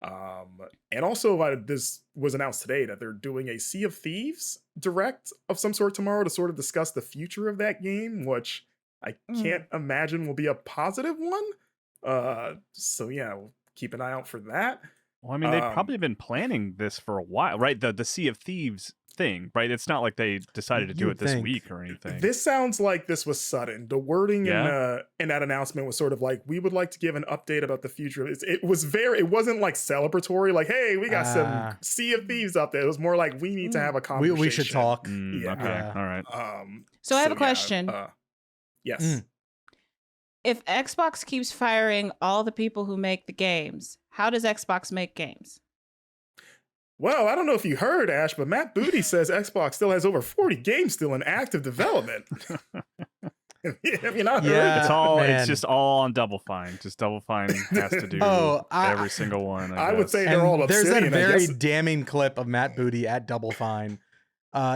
And also this was announced today that they're doing a Sea of Thieves direct of some sort tomorrow to sort of discuss the future of that game, which I can't imagine will be a positive one. So yeah, we'll keep an eye out for that. Well, I mean, they've probably been planning this for a while, right? The Sea of Thieves thing, right? It's not like they decided to do it this week or anything. This sounds like this was sudden. The wording in that announcement was sort of like, we would like to give an update about the future. It wasn't like celebratory, like, hey, we got some Sea of Thieves up there. It was more like, we need to have a conversation. We should talk. Okay, all right. So I have a question. Yes. If Xbox keeps firing all the people who make the games, how does Xbox make games? Well, I don't know if you heard, Ash, but Matt Booty says Xbox still has over 40 games still in active development. Have you not heard? It's just all on Double Fine. Just Double Fine has to do every single one. I would say they're all There's Obsidian, that very damning clip of Matt Booty at Double Fine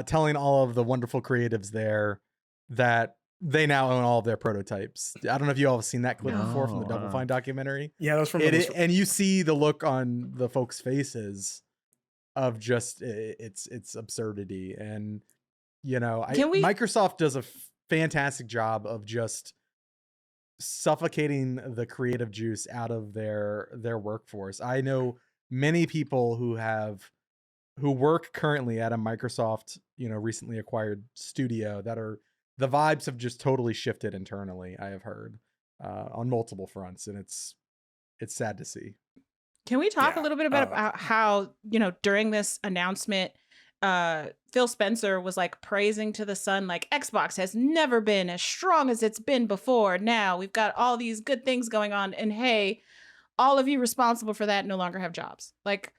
telling all of the wonderful creatives there that they now own all of their prototypes. I don't know if you all have seen that clip before from the Double Fine documentary. Yeah, that's from and you see the look on the folks' faces of just it's absurdity. And Microsoft does a fantastic job of just suffocating the creative juice out of their workforce. I know many people who work currently at a Microsoft, recently acquired studio that are, the vibes have just totally shifted internally, I have heard, on multiple fronts, and it's sad to see. Can we talk a little bit about how, during this announcement, Phil Spencer was like praising to the sun, like, Xbox has never been as strong as it's been before. Now we've got all these good things going on, and hey, all of you responsible for that no longer have jobs. Like,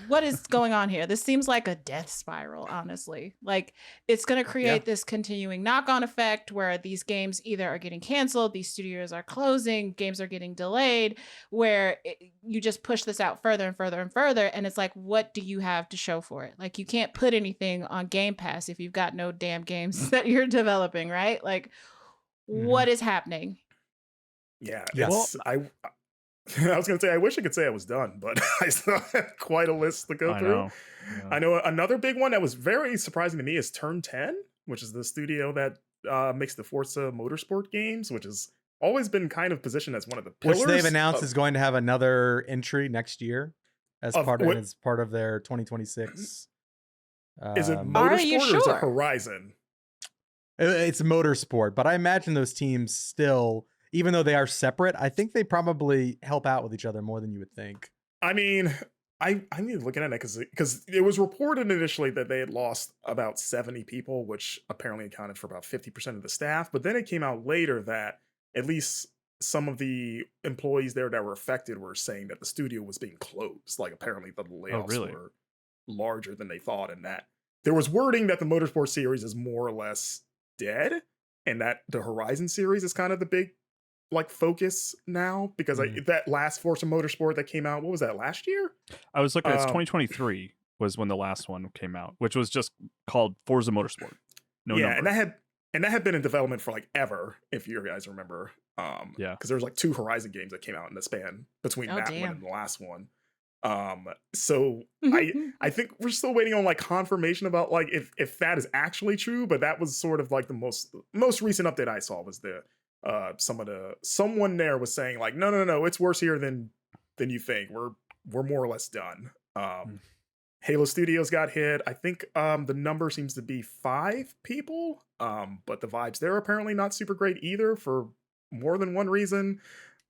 what is going on here? This seems like a death spiral, honestly. Like, it's going to create this continuing knock-on effect where these games either are getting canceled, these studios are closing, games are getting delayed, where you just push this out further and further and further. And it's like, what do you have to show for it? Like, you can't put anything on Game Pass if you've got no damn games that you're developing, right? Like, what is happening? Yeah. I was going to say, I wish I could say I was done, but I still have quite a list to go through. I know another big one that was very surprising to me is Turn 10, which is the studio that makes the Forza Motorsport games, which has always been kind of positioned as one of the pillars. Which they've announced is going to have another entry next year as part of their 2026. Is it Motorsport or is it Horizon? It's Motorsport, but I imagine those teams still, even though they are separate, I think they probably help out with each other more than you would think. I mean, I need to look at it because it was reported initially that they had lost about 70 people, which apparently accounted for about 50% of the staff. But then it came out later that at least some of the employees there that were affected were saying that the studio was being closed. Like, apparently the layoffs were larger than they thought, and that there was wording that the Motorsport series is more or less dead, and that the Horizon series is kind of the big focus now, because that last Forza Motorsport that came out, what was that, last year? I was looking, it's 2023 was when the last one came out, which was just called Forza Motorsport. And that had been in development for ever, if you guys remember. Because there was 2 Horizon games that came out in the span between that one and the last one. So I think we're still waiting on confirmation about if that is actually true, but that was sort of the most recent update I saw was someone there was saying no, it's worse here than you think. We're more or less done. Halo Studios got hit. I think the number seems to be 5 people, but the vibes there are apparently not super great either for more than one reason.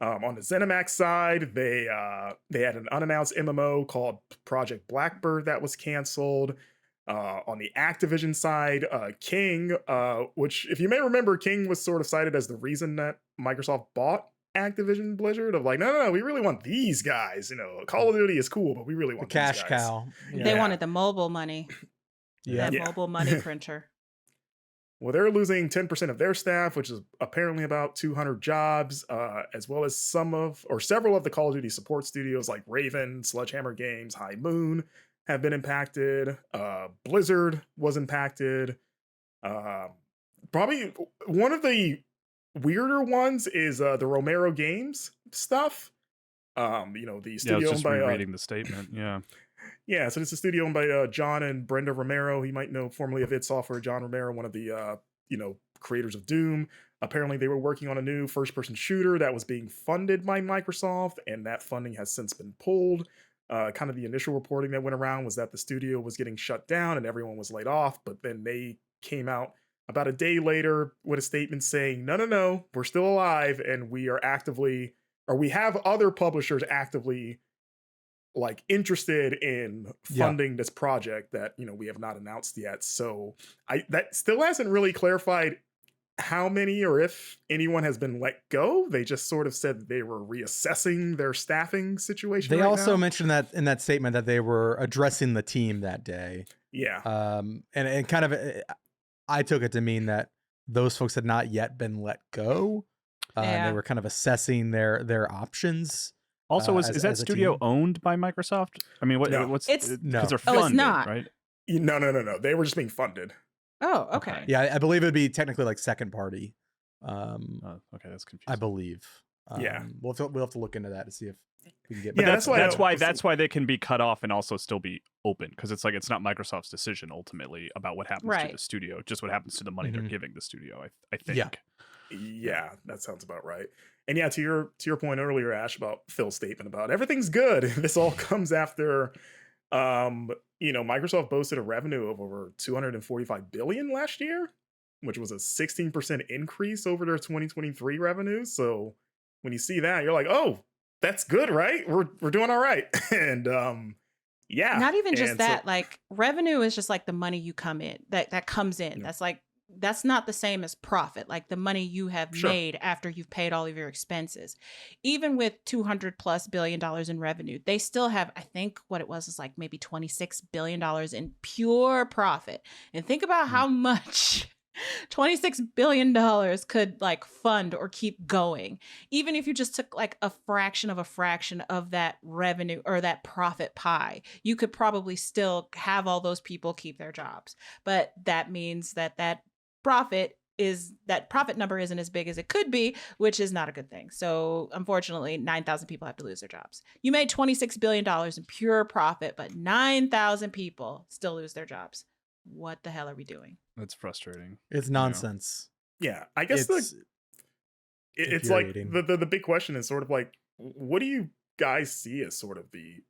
On the ZeniMax side, they had an unannounced MMO called Project Blackbird that was canceled. On the Activision side, King, which, if you may remember, King was sort of cited as the reason that Microsoft bought Activision Blizzard, of no, we really want these guys. Call of Duty is cool, but we really want the cash these guys. Cow. Yeah. They wanted the mobile money. Mobile money printer. Well, they're losing 10% of their staff, which is apparently about 200 jobs, as well as several of the Call of Duty support studios like Raven, Sledgehammer Games, High Moon have been impacted. Blizzard was impacted. probably one of the weirder ones is the Romero Games stuff. The studio I was just owned by rereading the statement. Yeah. Yeah, so it's a studio owned by John and Brenda Romero. You might know formerly of id Software. John Romero, one of the creators of Doom. Apparently, they were working on a new first-person shooter that was being funded by Microsoft, and that funding has since been pulled. Kind of the initial reporting that went around was that the studio was getting shut down and everyone was laid off, but then they came out about a day later with a statement saying, no, we're still alive, and we have other publishers actively interested in funding this project that we have not announced yet. So that still hasn't really clarified how many or if anyone has been let go. They just sort of said that they were reassessing their staffing situation. They also mentioned that in that statement that they were addressing the team that day. Yeah. And kind of, I took it to mean that those folks had not yet been let go. And they were kind of assessing their options. Also, is that studio owned by Microsoft? I mean, what's it's no? Because they're funded, funded, not. Right? No. They were just being funded. Oh, okay. Yeah, I believe it'd be technically like second party. Okay, that's confusing. I believe. Yeah, we'll have to look into that to see if we can get. But that's why they can be cut off and also still be open, because it's not Microsoft's decision ultimately about what happens to the studio, just what happens to the money they're giving the studio. I think. Yeah, that sounds about right. And yeah, to your point earlier, Ash, about Phil's statement about everything's good. This all comes after, Microsoft boasted a revenue of over $245 billion last year, which was a 16% increase over their 2023 revenue. So when you see that, you're like, oh, that's good, right? We're doing all right. And yeah, not even just that. Revenue is just the money you come in that comes in. Yeah. That's not the same as profit, the money you have made after you've paid all of your expenses. Even with $200+ billion in revenue, they still have, I think what it was maybe $26 billion in pure profit. And think about how much $26 billion could fund or keep going. Even if you just took a fraction of that revenue or that profit pie, you could probably still have all those people keep their jobs. But that means that profit number isn't as big as it could be, which is not a good thing. So unfortunately, 9,000 people have to lose their jobs. You made $26 billion in pure profit, but 9,000 people still lose their jobs. What the hell are we doing? That's frustrating. It's nonsense. Yeah, I guess it's the big question is sort of what do you guys see as sort of the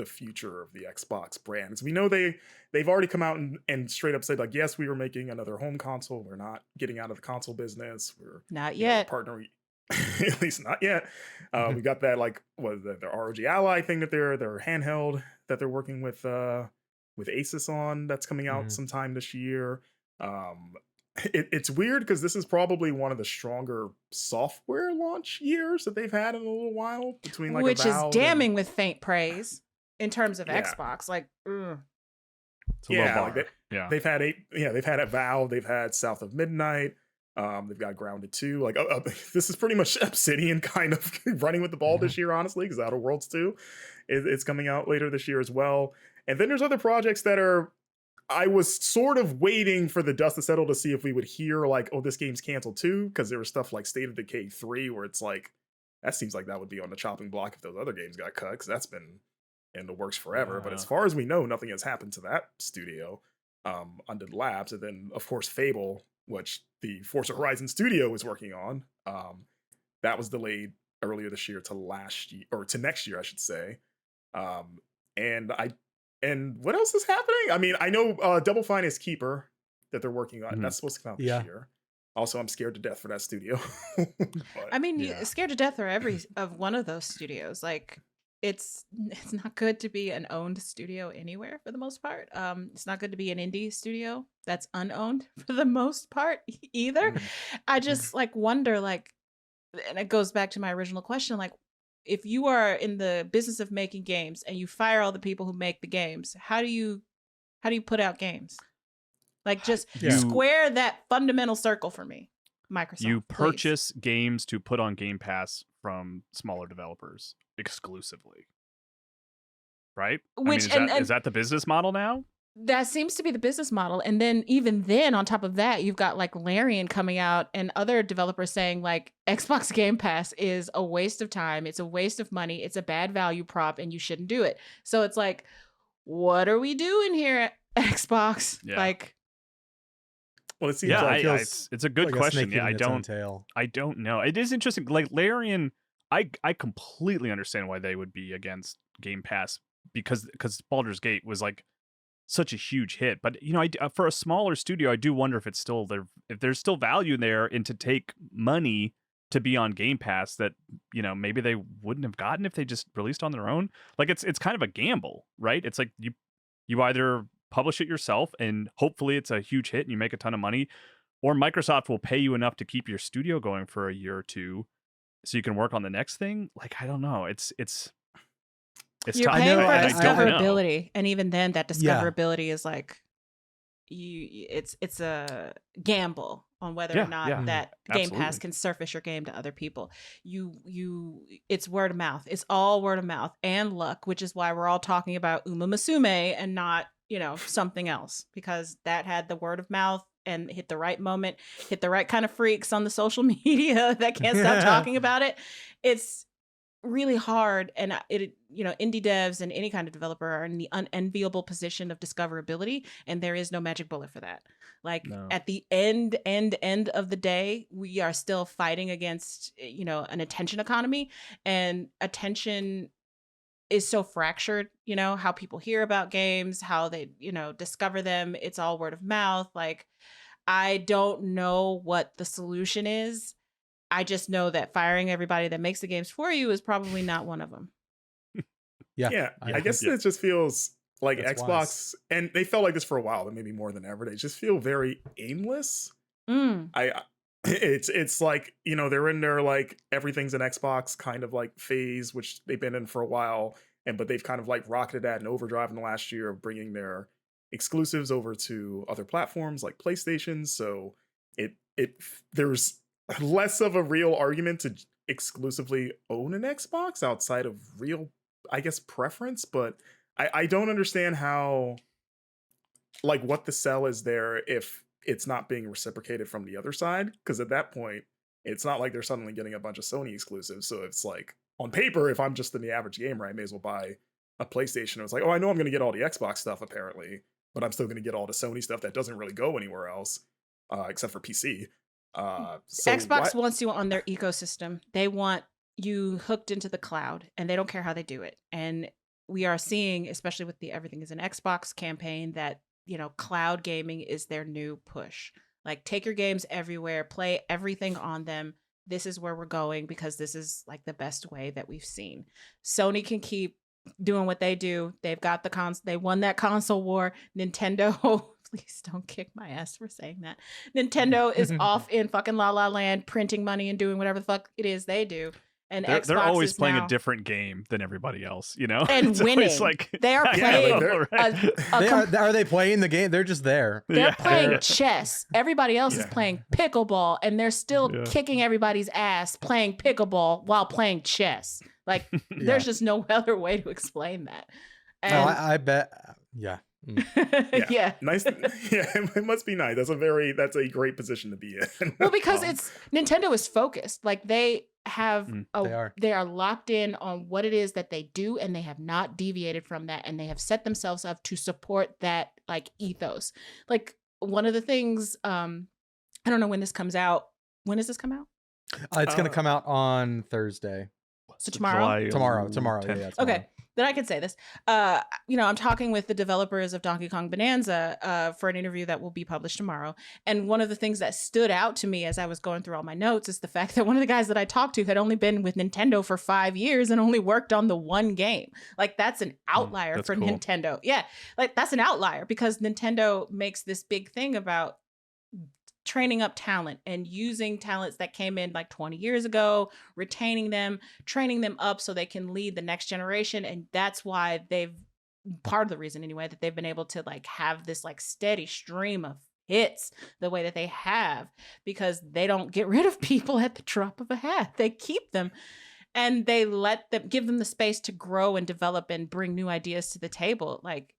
future of the Xbox brands? We know they've already come out and straight up said yes, we were making another home console. We're not getting out of the console business. We're not yet partnering, at least not yet. We got that their ROG Ally thing that their handheld that they're working with Asus on, that's coming out sometime this year. It's weird because this is probably one of the stronger software launch years that they've had in a little while, between which is damning with faint praise in terms of Xbox. They've had they've had at Valve, they've had South of Midnight, they've got Grounded 2. This is pretty much Obsidian kind of running with the ball this year, honestly, because Outer Worlds 2 it's coming out later this year as well. And then there's other projects that I was sort of waiting for the dust to settle to see if we would hear oh, this game's canceled too, because there was stuff like State of Decay 3 where it's that seems like that would be on the chopping block if those other games got cut, because that's been in the works forever. But as far as we know, nothing has happened to that studio, Undead Labs. And then of course Fable, which the Forza Horizon studio is working on, that was delayed earlier this year to next year, I should say. And what else is happening? I mean, I know Double Finest Keeper that they're working on. That's supposed to come out this year. Also, I'm scared to death for that studio. Scared to death for every of one of those studios. It's not good to be an owned studio anywhere for the most part. It's not good to be an indie studio that's unowned for the most part either. I just wonder and it goes back to my original question, if you are in the business of making games and you fire all the people who make the games, how do you put out games? Square that fundamental circle for me, Microsoft. You purchase games to put on Game Pass from smaller developers exclusively, right? Is that the business model now? That seems to be the business model. And then even then, on top of that, you've got like Larian coming out and other developers saying like Xbox Game Pass is a waste of time. It's a waste of money. It's a bad value prop and you shouldn't do it. So it's like, what are we doing here at Xbox? Yeah. Like, well, it seems like it's a good question. Yeah, I don't know. It is interesting. Like Larian, I completely understand why they would be against Game Pass because Baldur's Gate was like such a huge hit. But you know, for a smaller studio, I do wonder if it's still there, if there's still value there, and to take money to be on Game Pass that, you know, maybe they wouldn't have gotten if they just released on their own. Like it's kind of a gamble, right? It's like you either publish it yourself and hopefully it's a huge hit and you make a ton of money, or Microsoft will pay you enough to keep your studio going for a year or two so you can work on the next thing. Like, I don't know. It's you're tough. paying for I discoverability, and even then, that discoverability is like it's a gamble on whether or not that Game Pass can surface your game to other people. It's word of mouth. It's all word of mouth and luck, which is why we're all talking about Uma Musume and not, you know, something else, because that had the word of mouth and hit the right moment, hit the right kind of freaks on the social media that can't stop talking about it. It's really hard, and indie devs and any kind of developer are in the unenviable position of discoverability, and there is no magic bullet for that. Like at the end of the day, we are still fighting against, you know, an attention economy, and attention is so fractured. You know, how people hear about games, how they, you know, discover them. It's all word of mouth. Like, I don't know what the solution is. I just know that firing everybody that makes the games for you is probably not one of them. Yeah. I guess it just feels like That's Xbox, wise. and they felt like this for a while, but maybe more than ever. They just feel very aimless. It's like, you know, they're in their like everything's an Xbox kind of like phase, which they've been in for a while, but they've kind of like rocketed at an overdrive in the last year of bringing their exclusives over to other platforms like PlayStation. So there's less of a real argument to exclusively own an Xbox outside of real, I guess, preference. But I don't understand how, like, what the sell is there if it's not being reciprocated from the other side. Because at that point, it's not like they're suddenly getting a bunch of Sony exclusives. So it's like, on paper, if I'm just the average gamer, I may as well buy a PlayStation. It's like, oh, I know I'm going to get all the Xbox stuff apparently, but I'm still going to get all the Sony stuff that doesn't really go anywhere else, except for PC. So Xbox wants you on their ecosystem. They want you hooked into the cloud, and they don't care how they do it. And we are seeing, especially with the Everything is an Xbox campaign, that, you know, cloud gaming is their new push. Like, take your games everywhere, play everything on them. This is where we're going because this is like the best way that we've seen. Sony can keep doing what they do. They've got they won that console war. Nintendo, please don't kick my ass for saying that. Nintendo is off in fucking La La Land, printing money and doing whatever the fuck it is they do. And Xbox they're always is playing now a different game than everybody else, you know, and it's winning. Like, they are playing. Are they playing the game? They're just there. They're playing chess. Everybody else is playing pickleball, and they're still kicking everybody's ass playing pickleball while playing chess. Like, there's just no other way to explain that. And I bet. Yeah. Yeah. Nice. Yeah, it must be nice. That's a great position to be in. Well, because Nintendo is focused. Like, they have they are locked in on what it is that they do, and they have not deviated from that, and they have set themselves up to support that like ethos. Like, one of the things, I don't know when this comes out. When does this come out? It's going to come out on Thursday. So tomorrow? Tomorrow. Yeah, okay. Then I can say this. I'm talking with the developers of Donkey Kong Bonanza for an interview that will be published tomorrow. And one of the things that stood out to me as I was going through all my notes is the fact that one of the guys that I talked to had only been with Nintendo for 5 years and only worked on the one game. Like, that's an outlier for cool. Nintendo. Yeah. Like, that's an outlier because Nintendo makes this big thing about training up talent and using talents that came in like 20 years ago, retaining them, training them up so they can lead the next generation. And that's why part of the reason anyway, that they've been able to like have this like steady stream of hits the way that they have, because they don't get rid of people at the drop of a hat. They keep them and they give them the space to grow and develop and bring new ideas to the table. Like,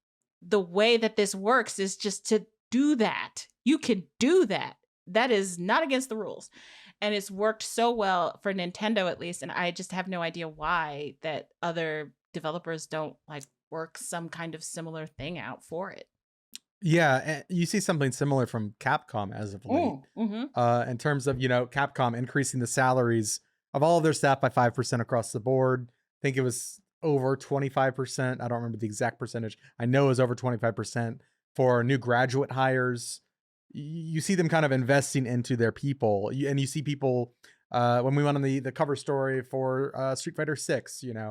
the way that this works is just to do that. You can do that. That is not against the rules. And it's worked so well for Nintendo, at least. And I just have no idea why that other developers don't like work some kind of similar thing out for it. Yeah, and you see something similar from Capcom as of late, in terms of, Capcom increasing the salaries of all of their staff by 5% across the board. I think it was over 25%. I don't remember the exact percentage. I know it was over 25% for new graduate hires. You see them kind of investing into their people, and you see people when we went on the cover story for Street Fighter 6, meeting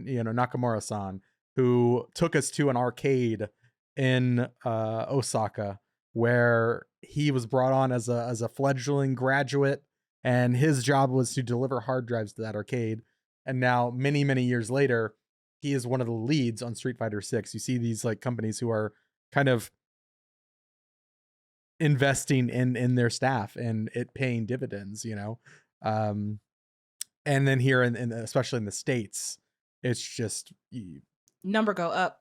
Nakamura-san, who took us to an arcade in Osaka, where he was brought on as a fledgling graduate, and his job was to deliver hard drives to that arcade. And now, many, many years later, he is one of the leads on Street Fighter 6. You see these like companies who are kind of investing in their staff and it paying dividends, and then here in especially in the States, it's just number go up.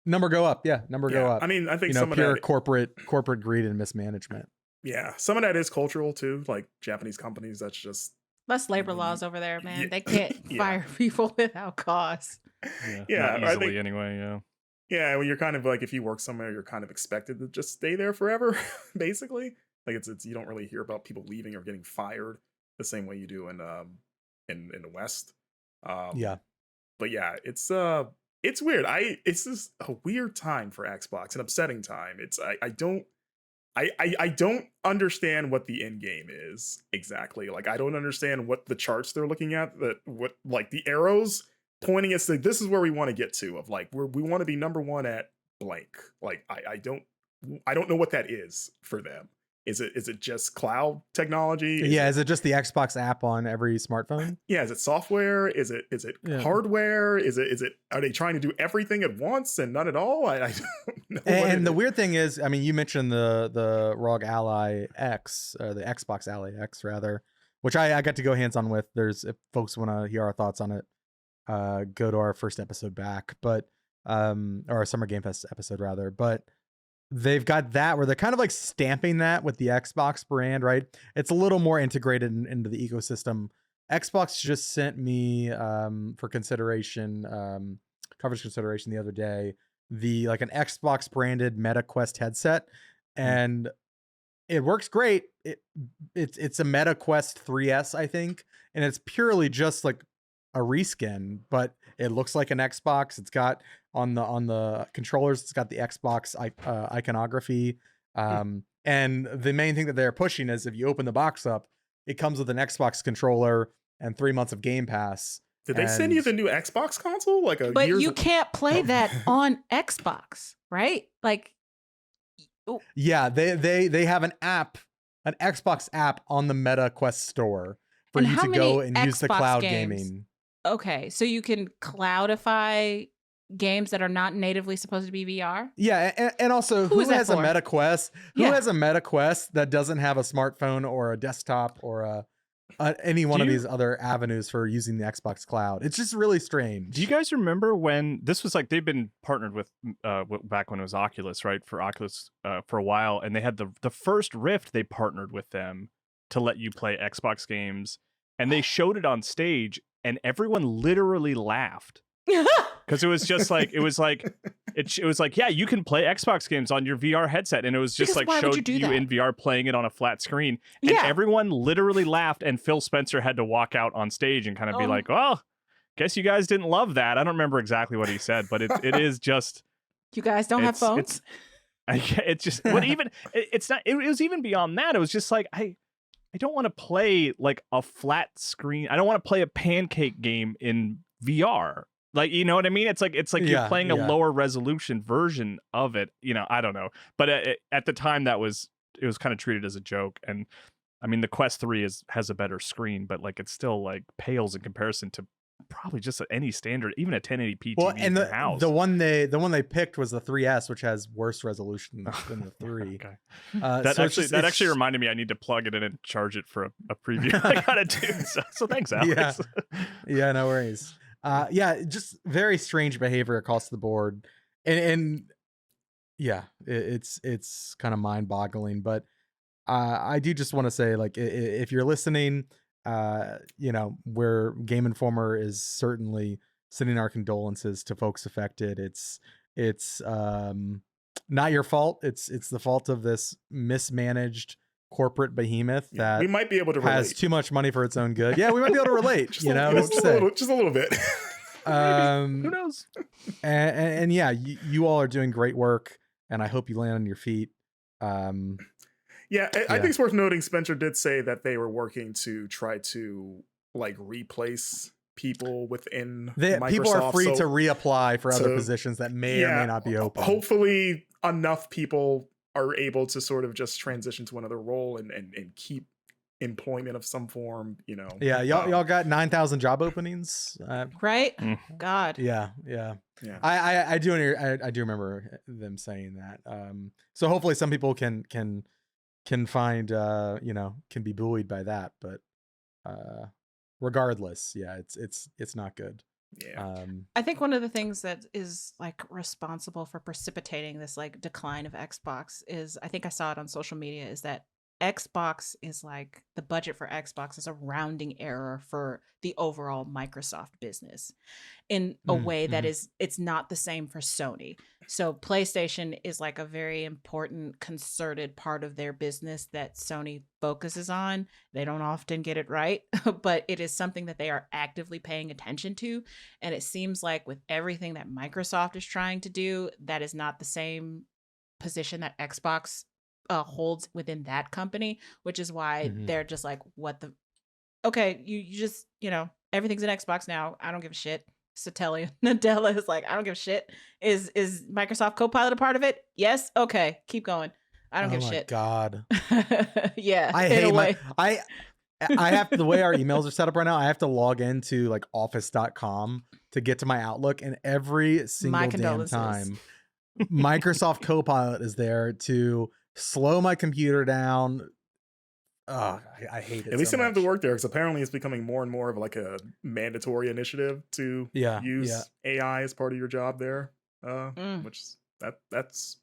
Go up. I mean, I think some pure of that corporate greed and mismanagement. Yeah, some of that is cultural too. Like Japanese companies, that's just less labor laws over there, man. They can't fire people without cause. Not easily anyway. Yeah, when you're kind of like, if you work somewhere, you're kind of expected to just stay there forever, basically. Like it's you don't really hear about people leaving or getting fired the same way you do in the West. But yeah, it's weird. It's just a weird time for Xbox, an upsetting time. I don't understand what the end game is exactly. Like I don't understand what the charts they're looking at, what like the arrows pointing us like this is where we want to get to, of like we want to be number one at blank. Like I don't know what that is for them. Is it just cloud technology? Is it just the Xbox app on every smartphone? Yeah, is it software? Is it hardware? Is it are they trying to do everything at once and none at all? I don't know. And the weird thing is, I mean, you mentioned the ROG Ally X, or the Xbox Ally X rather, which I got to go hands on with. If folks want to hear our thoughts on it, go to our first episode back, or our Summer Game Fest episode rather. But they've got that where they're kind of like stamping that with the Xbox brand, right? It's a little more integrated into the ecosystem. Xbox just sent me for consideration, coverage consideration the other day, an Xbox branded Meta Quest headset, and it works great. It's a Meta Quest 3S, I think, and it's purely just like a reskin, but it looks like an Xbox. It's got on the controllers, it's got the Xbox iconography, and the main thing that they're pushing is if you open the box up, it comes with an Xbox controller and 3 months of Game Pass. Did they send you the new Xbox console? But you can't play that on Xbox, right? Like, yeah, they have an Xbox app on the Meta Quest store for you to go and use the cloud gaming. Okay, so you can cloudify games that are not natively supposed to be VR? Yeah, and also who has a Meta Quest? Who has a Meta Quest that doesn't have a smartphone or a desktop or any one of these other avenues for using the Xbox Cloud? It's just really strange. Do you guys remember when this was like they've been partnered with back when it was Oculus, right? For Oculus for a while, and they had the first Rift, they partnered with them to let you play Xbox games, and they showed it on stage, and everyone literally laughed. Because it was just like it was like yeah, you can play Xbox games on your VR headset, and it was just like showed you in VR playing it on a flat screen, and everyone literally laughed, and Phil Spencer had to walk out on stage and kind of be like, "Well, guess you guys didn't love that." I don't remember exactly what he said, but it is just you guys don't have phones. It's just what even it's not. It was even beyond that. It was just like I don't want to play like a flat screen. I don't want to play a pancake game in VR. Like, you know what I mean? It's like you're playing a lower resolution version of it. You know, I don't know. But at the time, it was kind of treated as a joke. And I mean, the Quest 3 has a better screen, but like it's still like pales in comparison to probably just any standard, even a 1080p TV in your house. The one they picked was the 3S, which has worse resolution than the 3. Okay. That actually reminded me I need to plug it in and charge it for a preview I gotta do. So thanks, Alex. Yeah, no worries. Yeah, just very strange behavior across the board, and yeah, it's kind of mind boggling. But I do just want to say, like, if you're listening, where Game Informer is certainly sending our condolences to folks affected. It's not your fault. It's the fault of this mismanaged corporate behemoth that we might be able to has relate. too much money for its own good. Yeah, we might be able to relate. just a little bit. Who knows? And yeah, you all are doing great work, and I hope you land on your feet. I think it's worth noting Spencer did say that they were working to try to like replace people within Microsoft. People are free to reapply for other positions that may or may not be open. Hopefully enough people are able to sort of just transition to another role and keep employment of some form, Yeah, y'all got 9,000 job openings, right? God. Yeah. I do remember them saying that. So hopefully some people can find can be buoyed by that, but regardless, yeah, it's not good. Yeah. I think one of the things that is like responsible for precipitating this like decline of Xbox is, I think I saw it on social media, is that Xbox is like, the budget for Xbox is a rounding error for the overall Microsoft business in a way that it's not the same for Sony. So PlayStation is like a very important concerted part of their business that Sony focuses on. They don't often get it right, but it is something that they are actively paying attention to. And it seems like with everything that Microsoft is trying to do, that is not the same position that Xbox holds within that company, which is why they're just like, okay, you just, everything's in Xbox now. I don't give a shit. Nadella is like, I don't give a shit. Is Microsoft Copilot a part of it? Yes. Okay, keep going. I don't give a shit. God. Yeah. I hate I have, the way our emails are set up right now, I have to log into like office.com to get to my Outlook, and every single damn time Microsoft Copilot is there to slow my computer down. I hate it. At least I don't have to work there, because apparently it's becoming more and more of like a mandatory initiative to use AI as part of your job there. Which that's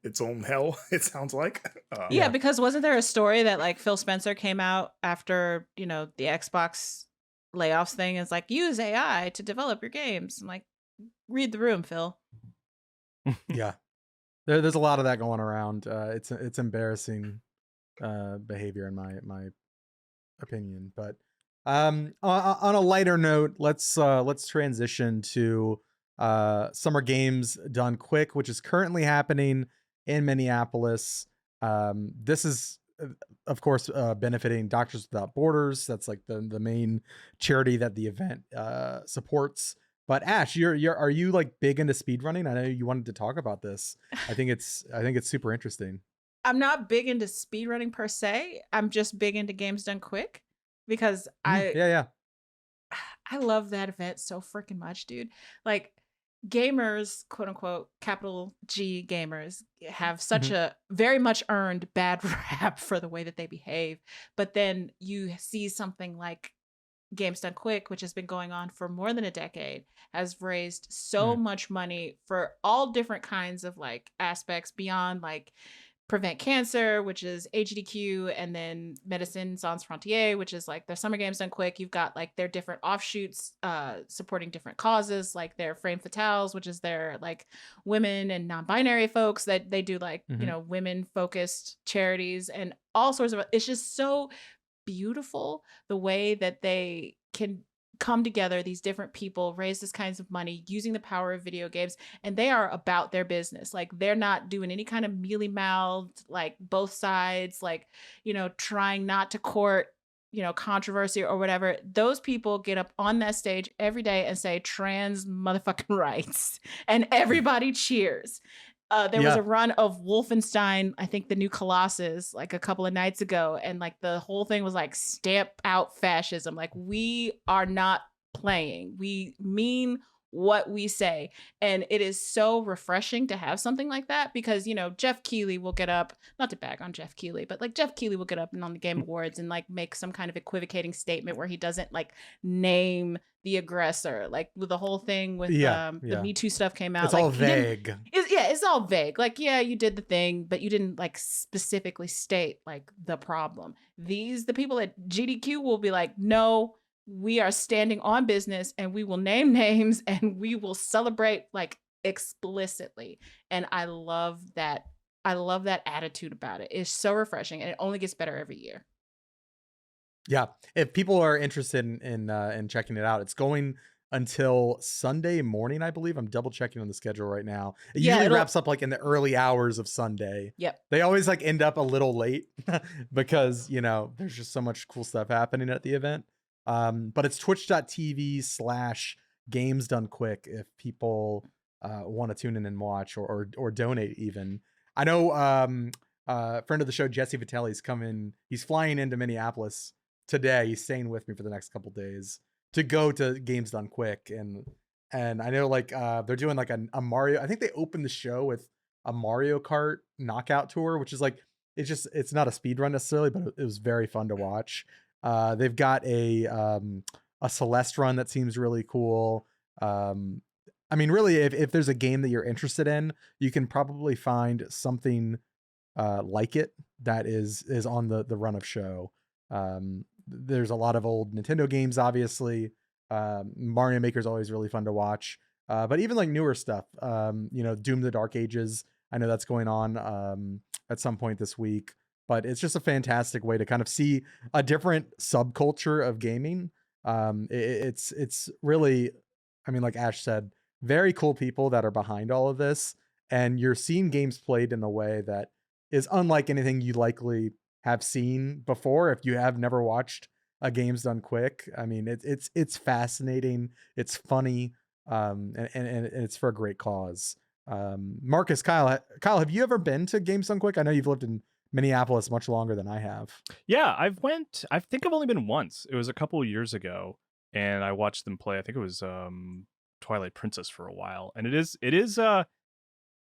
its own hell, it sounds like. Because wasn't there a story that like Phil Spencer came out after the Xbox layoffs thing, is like, use AI to develop your games? I'm like, read the room, Phil. Yeah. There's a lot of that going around. It's embarrassing behavior in my opinion. But on a lighter note, let's transition to Summer Games Done Quick, which is currently happening in Minneapolis. This is, of course, benefiting Doctors Without Borders. That's like the main charity that the event supports. But Ash, are you like big into speedrunning? I know you wanted to talk about this. I think it's super interesting. I'm not big into speedrunning per se. I'm just big into games done quick, because I love that event so freaking much, dude. Like, gamers, quote unquote, capital G gamers, have such a very much earned bad rap for the way that they behave. But then you see something like Games Done Quick, which has been going on for more than a decade, has raised so much money for all different kinds of like aspects beyond like Prevent Cancer, which is HDQ, and then Medicine Sans Frontières, which is like their Summer Games Done Quick. You've got like their different offshoots supporting different causes, like their Frame Fatales, which is their like women and non-binary folks that they do like, women focused charities and all sorts of, it's just so beautiful the way that they can come together, these different people raise this kinds of money using the power of video games, and they are about their business. Like, they're not doing any kind of mealy-mouthed, like both sides, like, trying not to court controversy or whatever. Those people get up on that stage every day and say trans motherfucking rights, and everybody cheers. There was a run of Wolfenstein, I think the new Colossus, like a couple of nights ago. And like the whole thing was like, stamp out fascism. Like, we are not playing. We mean what we say. And it is so refreshing to have something like that because, you know, Jeff Keighley will get up, not to bag on Jeff Keighley, but like Jeff Keighley will get up and on the Game Awards and like make some kind of equivocating statement where he doesn't like name the aggressor, like with the whole thing with the Me Too stuff came out. It's all vague. It's all vague. Like, yeah, you did the thing, but you didn't like specifically state like the problem. The people at GDQ will be like, no, we are standing on business and we will name names and we will celebrate like explicitly. And I love that. I love that attitude about it. It's so refreshing and it only gets better every year. Yeah. If people are interested in checking it out, it's going until Sunday morning, I believe. I'm double checking on the schedule right now. It usually wraps up like in the early hours of Sunday. Yep. They always like end up a little late because, you know, there's just so much cool stuff happening at the event. But it's twitch.tv/games done quick if people want to tune in and watch or donate even. I know friend of the show, Jesse Vitelli's coming. He's flying into Minneapolis today. He's staying with me for the next couple days to go to Games Done Quick. And I know like they're doing like a Mario. I think they opened the show with a Mario Kart knockout tour, which is like, it's not a speed run necessarily, but it was very fun to watch. They've got a Celeste run that seems really cool. I mean, really, if there's a game that you're interested in, you can probably find something like it that is on the run of show. There's a lot of old Nintendo games, obviously. Mario Maker is always really fun to watch. But even like newer stuff, you know, Doom the Dark Ages, I know that's going on at some point this week. But it's just a fantastic way to kind of see a different subculture of gaming. It's really, I mean, like Ash said, very cool people that are behind all of this. And you're seeing games played in a way that is unlike anything you likely have seen before if you have never watched a Games Done Quick. I mean, it's fascinating, it's funny, and it's for a great cause. Marcus, Kyle, have you ever been to Games Done Quick? I know you've lived in Minneapolis much longer than I have. Yeah, I think I've only been once. It was a couple of years ago, and I watched them play. I think it was Twilight Princess for a while, and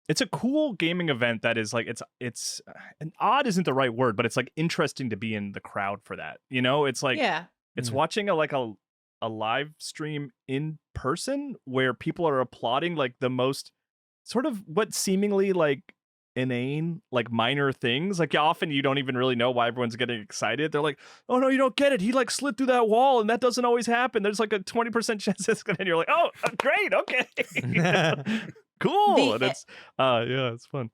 it's a cool gaming event that is like it's and odd isn't the right word, but it's like interesting to be in the crowd for that. You know, it's like it's watching a live stream in person where people are applauding like the most sort of what seemingly like inane, like minor things. Like often you don't even really know why everyone's getting excited. They're like, oh no, you don't get it. He like slid through that wall and that doesn't always happen. There's like a 20% chance it's gonna, and you're like, oh, great, okay. Cool. And it's it's fun.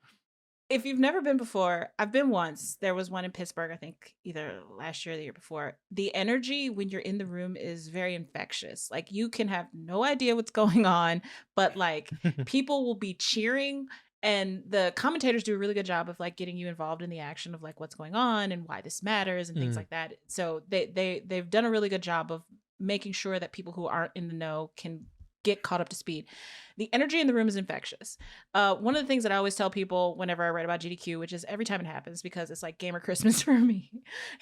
If you've never been before, I've been once. There was one in Pittsburgh, I think either last year or the year before. The energy when you're in the room is very infectious. Like you can have no idea what's going on, but like people will be cheering. And the commentators do a really good job of like getting you involved in the action of like what's going on and why this matters and things like that. So they've done a really good job of making sure that people who aren't in the know can get caught up to speed. The energy in the room is infectious. One of the things that I always tell people whenever I write about GDQ, which is every time it happens because it's like gamer Christmas for me,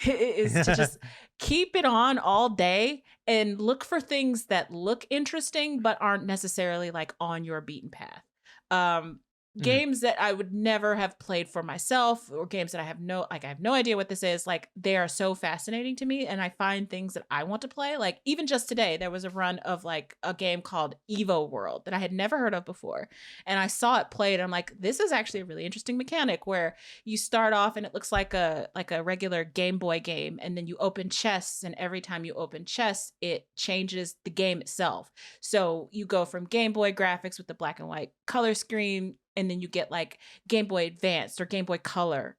is to just keep it on all day and look for things that look interesting but aren't necessarily like on your beaten path. Games that I would never have played for myself or games that I have no idea what this is. Like they are so fascinating to me and I find things that I want to play. Like even just today, there was a run of like a game called Evo World that I had never heard of before. And I saw it played. And I'm like, this is actually a really interesting mechanic where you start off and it looks like a regular Game Boy game. And then you open chests and every time you open chests, it changes the game itself. So you go from Game Boy graphics with the black and white color screen, and then you get like Game Boy Advanced or Game Boy Color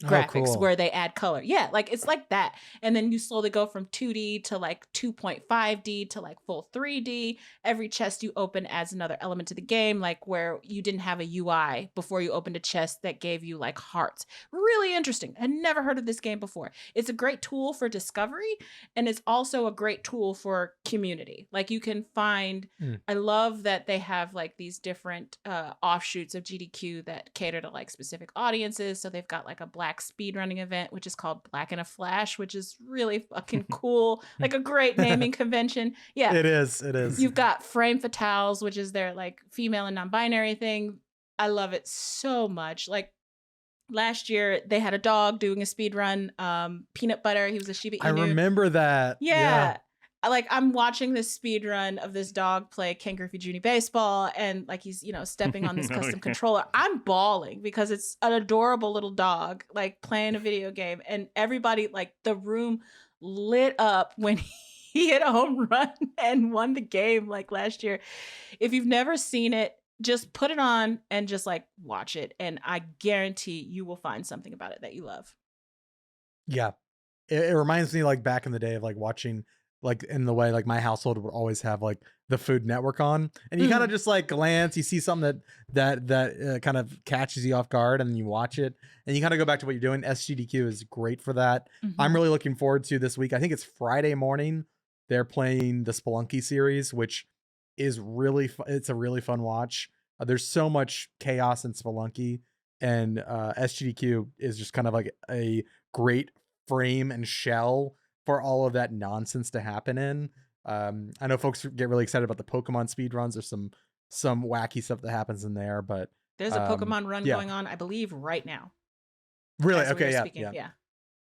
graphics where they add color. Yeah, like it's like that. And then you slowly go from 2D to like 2.5D to like full 3D. Every chest you open adds another element to the game, like where you didn't have a UI before you opened a chest that gave you like hearts. Really interesting. I never heard of this game before. It's a great tool for discovery and it's also a great tool for community. Like you can find, I love that they have like these different offshoots of GDQ that cater to like specific audiences. So they've got like a Black black speedrunning event, which is called Black in a Flash, which is really fucking cool. Like a great naming convention. Yeah. It is. It is. You've got Frame Fatales, which is their like female and non-binary thing. I love it so much. Like last year they had a dog doing a speed run. Peanut Butter, he was a Shiba Inu. I remember that. Yeah. Like I'm watching this speed run of this dog play Ken Griffey Jr. baseball, and like he's, you know, stepping on this custom controller. I'm bawling because it's an adorable little dog like playing a video game, and everybody, like the room lit up when he hit a home run and won the game like last year. If you've never seen it, just put it on and just like watch it, and I guarantee you will find something about it that you love. Yeah. It reminds me like back in the day of like watching, like in the way like my household would always have like the Food Network on, and you kind of just like glance, you see something that kind of catches you off guard, and then you watch it and you kind of go back to what you're doing. SGDQ is great for that. I'm really looking forward to this week. I think it's Friday morning. They're playing the Spelunky series, which is really it's a really fun watch. There's so much chaos in Spelunky, and SGDQ is just kind of like a great frame and shell for all of that nonsense to happen in. I know folks get really excited about the Pokemon speedruns. There's some wacky stuff that happens in there, but there's a Pokemon run going on, I believe, right now. Really? Okay,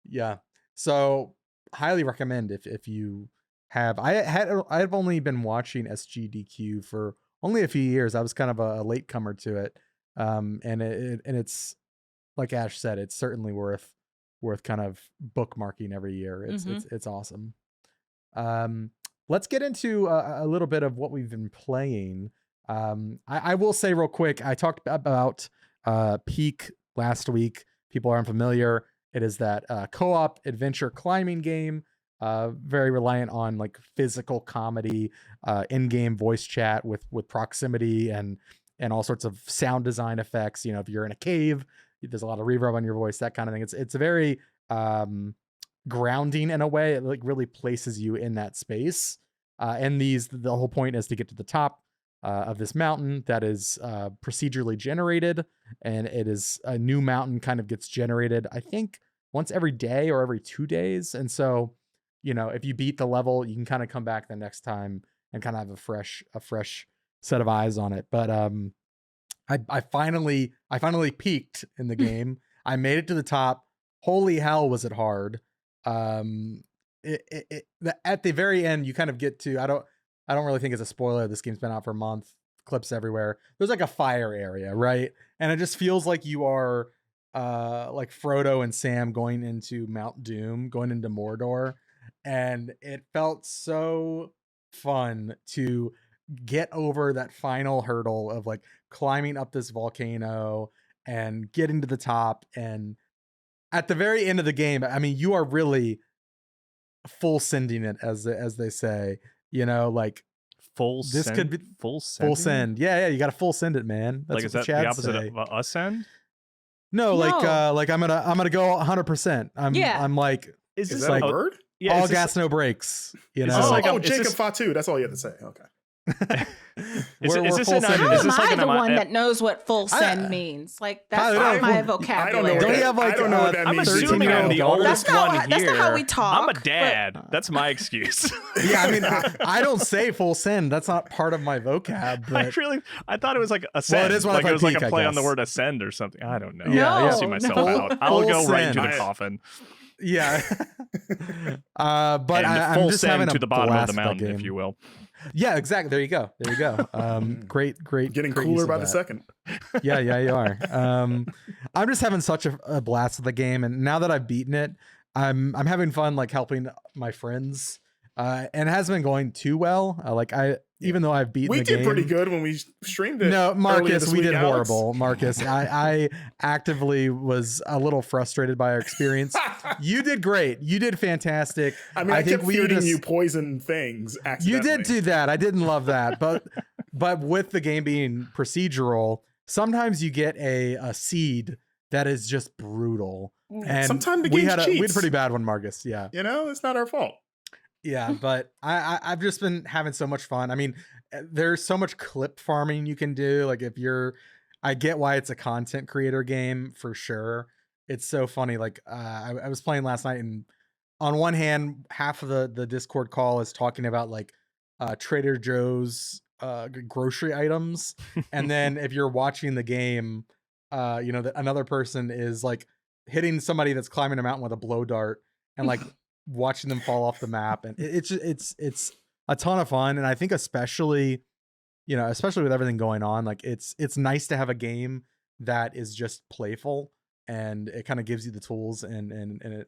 yeah. So highly recommend if you have. I've only been watching SGDQ for only a few years. I was kind of a latecomer to it, and it's like Ash said, it's certainly worth kind of bookmarking every year. It's awesome. Let's get into a little bit of what we've been playing. I will say real quick, I talked about Peak last week. People aren't familiar. It is that co-op adventure climbing game, very reliant on like physical comedy, in-game voice chat with proximity and all sorts of sound design effects. You know, if you're in a cave, there's a lot of reverb on your voice, that kind of thing. It's very grounding in a way. It like really places you in that space. And the whole point is to get to the top of this mountain that is procedurally generated, and it is a new mountain kind of gets generated, I think, once every day or every 2 days. And so, you know, if you beat the level, you can kind of come back the next time and kind of have a fresh set of eyes on it. But I finally peaked in the game. I made it to the top. Holy hell, was it hard. At the very end, you kind of get to, I don't really think it's a spoiler. This game's been out for a month, clips everywhere. There's like a fire area, right? And it just feels like you are like Frodo and Sam going into Mount Doom, going into Mordor. And it felt so fun to get over that final hurdle of like climbing up this volcano and getting to the top. And at the very end of the game, I mean, you are really full sending it, as they say, you know, like full send. Yeah, you got to full send it, man. That's like, is that the opposite of ascend? No, like I'm gonna go 100%. I'm like, is this like a word? Yeah, all gas, no brakes. You know, Jacob Fatu. That's all you have to say. Okay. How am I the one that knows what full send means? Like, that's not my vocabulary. I don't know what that means. I'm assuming I'm the oldest one here. That's not how we talk. I'm a dad. That's my excuse. Yeah, I mean, I don't say full send. That's not part of my vocab. But I thought it was like ascend. Well, it is like it was like a play on the word ascend or something. I don't know. I'll see myself out. I'll go right into the coffin. Yeah. But I'm just having to the bottom of the mountain, if you will. Yeah, exactly. There you go. Great. Getting cooler by the second. Yeah, you are. I'm just having such a blast with the game, and now that I've beaten it, I'm having fun like helping my friends. And it hasn't been going too well. Even though I've beaten the game. We did pretty good when we streamed it. No, Marcus, we did horrible. Marcus, I actively was a little frustrated by our experience. You did great. You did fantastic. I mean, I think we feeding you poison things accidentally. You did do that. I didn't love that. But with the game being procedural, sometimes you get a seed that is just brutal. And sometimes the game cheats. We had a pretty bad one, Marcus. Yeah. You know, it's not our fault. Yeah, but I've just been having so much fun. I mean, there's so much clip farming you can do. Like I get why it's a content creator game for sure. it's so funny. Like I was playing last night, and on one hand, half of the Discord call is talking about like Trader Joe's grocery items, and then if you're watching the game, another person is like hitting somebody that's climbing a mountain with a blow dart, and like watching them fall off the map, and it's a ton of fun. And I think especially with everything going on, like it's nice to have a game that is just playful, and it kind of gives you the tools, and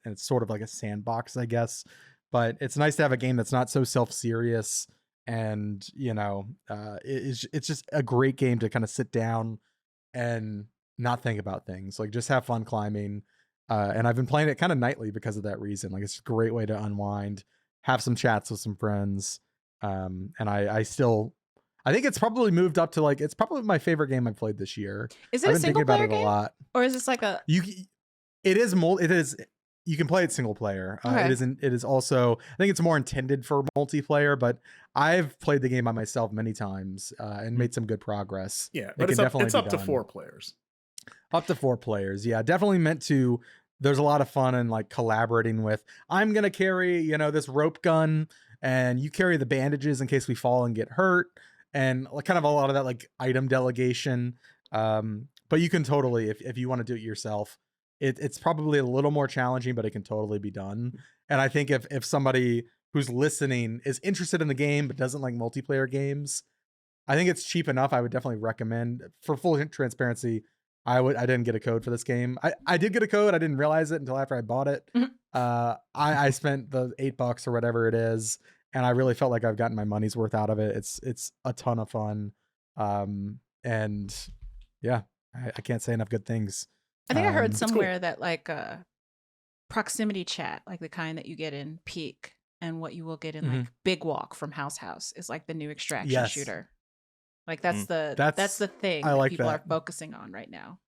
it's sort of like a sandbox, I guess. But it's nice to have a game that's not so self-serious, and it's just a great game to kind of sit down and not think about things, like just have fun climbing. And I've been playing it kind of nightly because of that reason. Like it's a great way to unwind, have some chats with some friends. And I think it's probably moved up to like, it's probably my favorite game I've played this year. Is it a single player game? A lot. Or is this like a... It is, you can play it single player. Okay. It is also, I think it's more intended for multiplayer, but I've played the game by myself many times and made some good progress. Yeah, but it's up to 4 players. Up to 4 players. Yeah, definitely meant to. There's a lot of fun in like collaborating with, I'm going to carry, this rope gun, and you carry the bandages in case we fall and get hurt. And like kind of a lot of that like item delegation. But you can totally, if you want to do it yourself, it's probably a little more challenging, but it can totally be done. And I think if somebody who's listening is interested in the game but doesn't like multiplayer games, I think it's cheap enough. I would definitely recommend. For full transparency, I didn't get a code for this game. I did get a code. I didn't realize it until after I bought it. Mm-hmm. I spent the $8 or whatever it is, and I really felt like I've gotten my money's worth out of it. It's a ton of fun. And yeah, I can't say enough good things. I think I heard somewhere that like proximity chat, like the kind that you get in Peak and what you will get in like Big Walk from House is like the new extraction shooter. Like that's the thing that people are focusing on right now.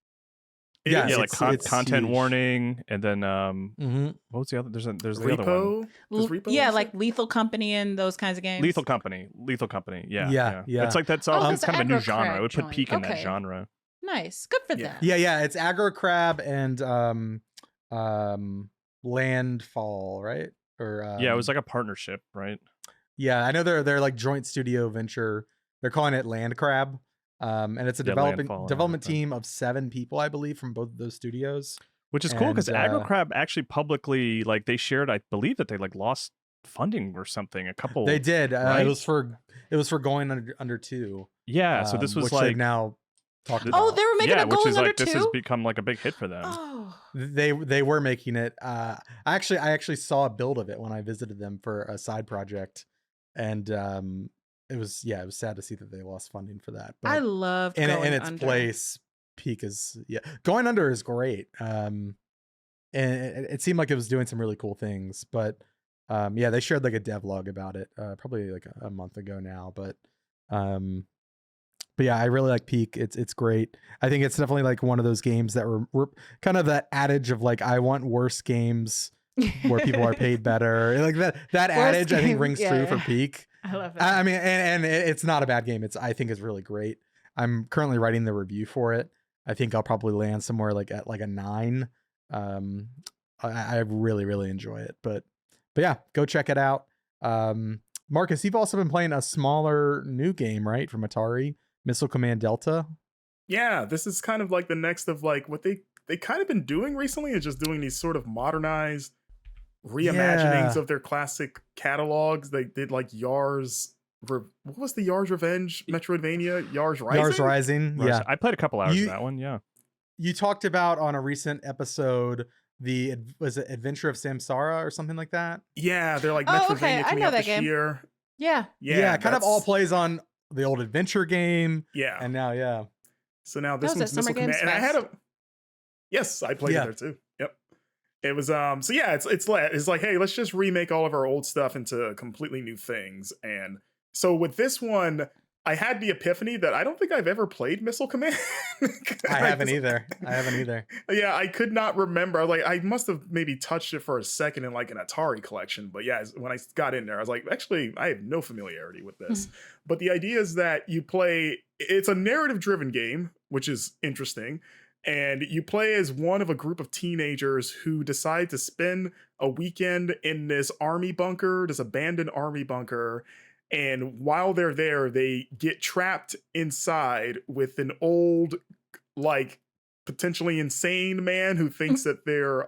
Yeah, like content warning, and then what was the other? There's the other one. Repo yeah, like Lethal Company and those kinds of games. Lethal Company. Yeah. It's like that's all kind of a new genre. I would put Peak in that genre. Nice, good for them. Yeah. It's Aggro Crab and Landfall, right? Or yeah, it was like a partnership, right? Yeah, I know they're like joint studio venture. They're calling it Land Crab. And it's a development team of 7 people, I believe, from both of those studios. Which is cool because Aggro Crab actually publicly, like, they shared, I believe that they like lost funding or something. A couple. They did. Right? It was for going under 2. Yeah. So this was like now. They were making a Going Under 2. This has become like a big hit for them. Oh. They were making it. I actually saw a build of it when I visited them for a side project, and it was sad to see that they lost funding for that. But I love in Going its Under. place. Peak is Going Under is great. And it seemed like it was doing some really cool things. But they shared like a devlog about it probably like a month ago now. But yeah, I really like Peak. It's great. I think it's definitely like one of those games that were kind of that adage of like, I want worse games where people are paid better. Like that adage I think rings true for Peak. I love it. I mean, and it's not a bad game. I think it's really great. I'm currently writing the review for it. I think I'll probably land somewhere like at like a 9. I really, really enjoy it. But yeah, go check it out. Marcus, you've also been playing a smaller new game, right, from Atari, Missile Command Delta. Yeah, this is kind of like the next of like what they kind of been doing recently, is just doing these sort of modernized reimaginings of their classic catalogs. They did like Yar's. What was the Yar's Revenge Metroidvania? Yar's Rising? Yar's Rising, yeah. I played a couple hours of that one, yeah. You talked about on a recent episode was it Adventure of Samsara or something like that? Yeah, they're like Metroidvania coming out this year. Yeah, kind of all plays on the old adventure game. Yeah. And now, So now this one's Missile Command. And I had Yes, I played it there too. Yep. It was so yeah, it's like, hey, let's just remake all of our old stuff into completely new things. And so with this one, I had the epiphany that I don't think I've ever played Missile Command. I haven't either. Yeah, I could not remember. Like, I must have maybe touched it for a second in like an Atari collection. But yeah, when I got in there, I was like, actually, I have no familiarity with this. But the idea is that it's a narrative-driven game, which is interesting. And you play as one of a group of teenagers who decide to spend a weekend in this army bunker, this abandoned army bunker. And while they're there, they get trapped inside with an old, like, potentially insane man who thinks that they're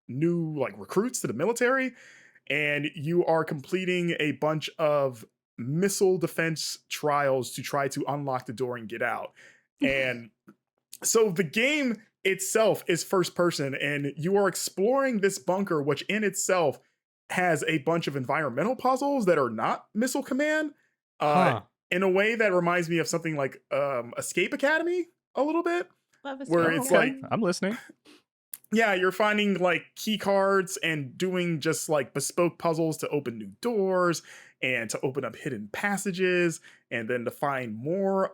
new, like, recruits to the military. And you are completing a bunch of missile defense trials to try to unlock the door and get out. And so the game itself is first person, and you are exploring this bunker, which in itself has a bunch of environmental puzzles that are not Missile Command, in a way that reminds me of something like Escape Academy a little bit, where it's like, I'm listening. Yeah, you're finding like key cards and doing just like bespoke puzzles to open new doors and to open up hidden passages, and then to find more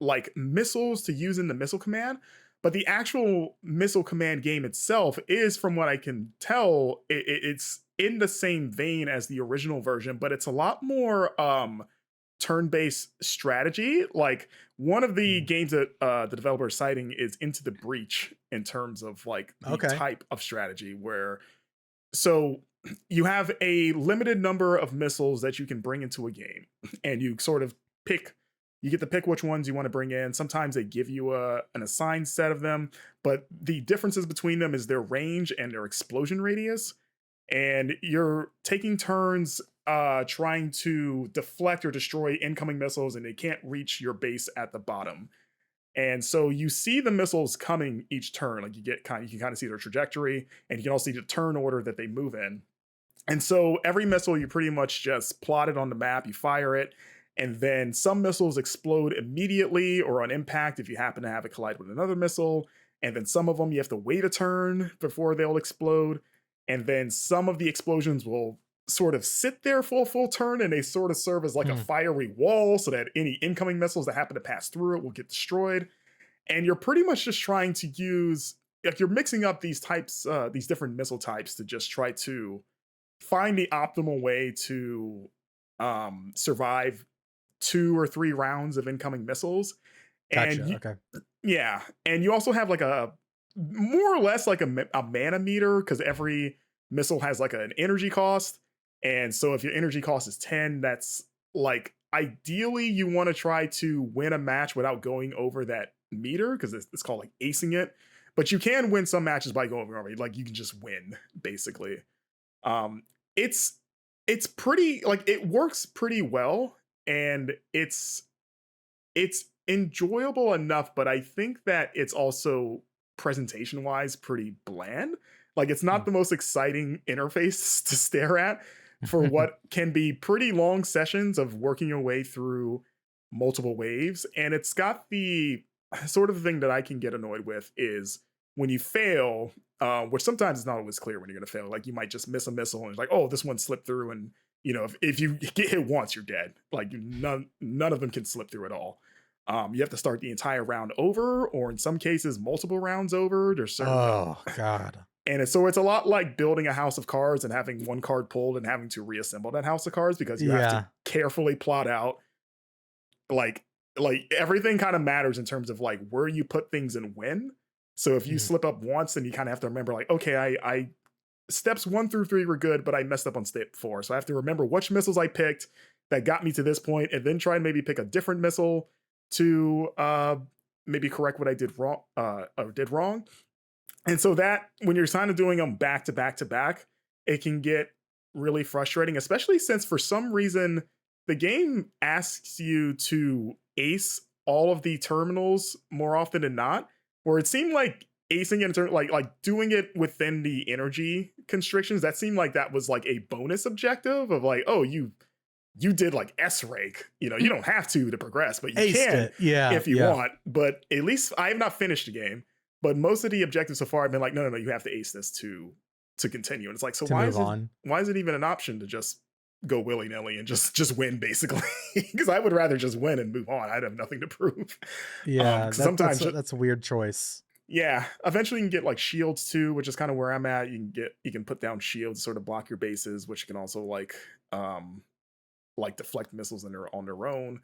like missiles to use in the Missile Command. But the actual Missile Command game itself is, from what I can tell, it's in the same vein as the original version, but it's a lot more turn-based strategy. Like, one of the games that the developer is citing is Into the Breach in terms of like the type of strategy, where so you have a limited number of missiles that you can bring into a game, and you sort of you get to pick which ones you want to bring in. Sometimes they give you an assigned set of them, but the differences between them is their range and their explosion radius. And you're taking turns trying to deflect or destroy incoming missiles, and they can't reach your base at the bottom. And so you see the missiles coming each turn. Like, you can kind of see their trajectory, and you can also see the turn order that they move in. And so every missile, you pretty much just plot it on the map, you fire it, and then some missiles explode immediately or on impact if you happen to have it collide with another missile. And then some of them you have to wait a turn before they'll explode. And then some of the explosions will sort of sit there for a full turn, and they sort of serve as like a fiery wall so that any incoming missiles that happen to pass through it will get destroyed. And you're pretty much just trying to use, like, you're mixing up these types, these different missile types to just try to find the optimal way to survive 2 or 3 rounds of incoming missiles. Gotcha. Yeah. And you also have like a more or less like a mana meter, because every missile has like an energy cost. And so if your energy cost is 10, that's like, ideally you want to try to win a match without going over that meter, because it's called like acing it. But you can win some matches by going over it. Like, you can just win, basically. It's pretty, like, it works pretty well, and it's enjoyable enough, but I think that it's also presentation wise pretty bland. Like, it's not the most exciting interface to stare at for what can be pretty long sessions of working your way through multiple waves. And it's got the sort of thing that I can get annoyed with is when you fail, which sometimes it's not always clear when you're going to fail. Like, you might just miss a missile and it's like, oh, this one slipped through, and you know, if you get hit once, you're dead. Like, none of them can slip through at all. You have to start the entire round over, or in some cases, multiple rounds over. There's certain God. And it's a lot like building a house of cards and having one card pulled and having to reassemble that house of cards, because you have to carefully plot out like everything kind of matters in terms of like where you put things and when. So if you slip up once, then you kind of have to remember like, okay, I steps 1 through 3 were good, but I messed up on step 4. So I have to remember which missiles I picked that got me to this point, and then try and maybe pick a different missile to maybe correct what I did wrong or did wrong. And so that when you're kind of doing them back to back to back, it can get really frustrating, especially since for some reason the game asks you to ace all of the terminals more often than not, where it seemed like acing it in like doing it within the energy constrictions, that seemed like that was like a bonus objective of like, oh, you did like S-rank, you know, you don't have to progress, but you can if you want. But at least I have not finished the game, but most of the objectives so far have been like, no, you have to ace this to continue. And it's like, so why is it even an option to just go willy-nilly and just win, basically? Because I would rather just win and move on. I'd have nothing to prove. Sometimes that's a weird choice. Yeah, eventually you can get like shields too, which is kind of where I'm at. You can put down shields to sort of block your bases, which can also like deflect missiles on their own.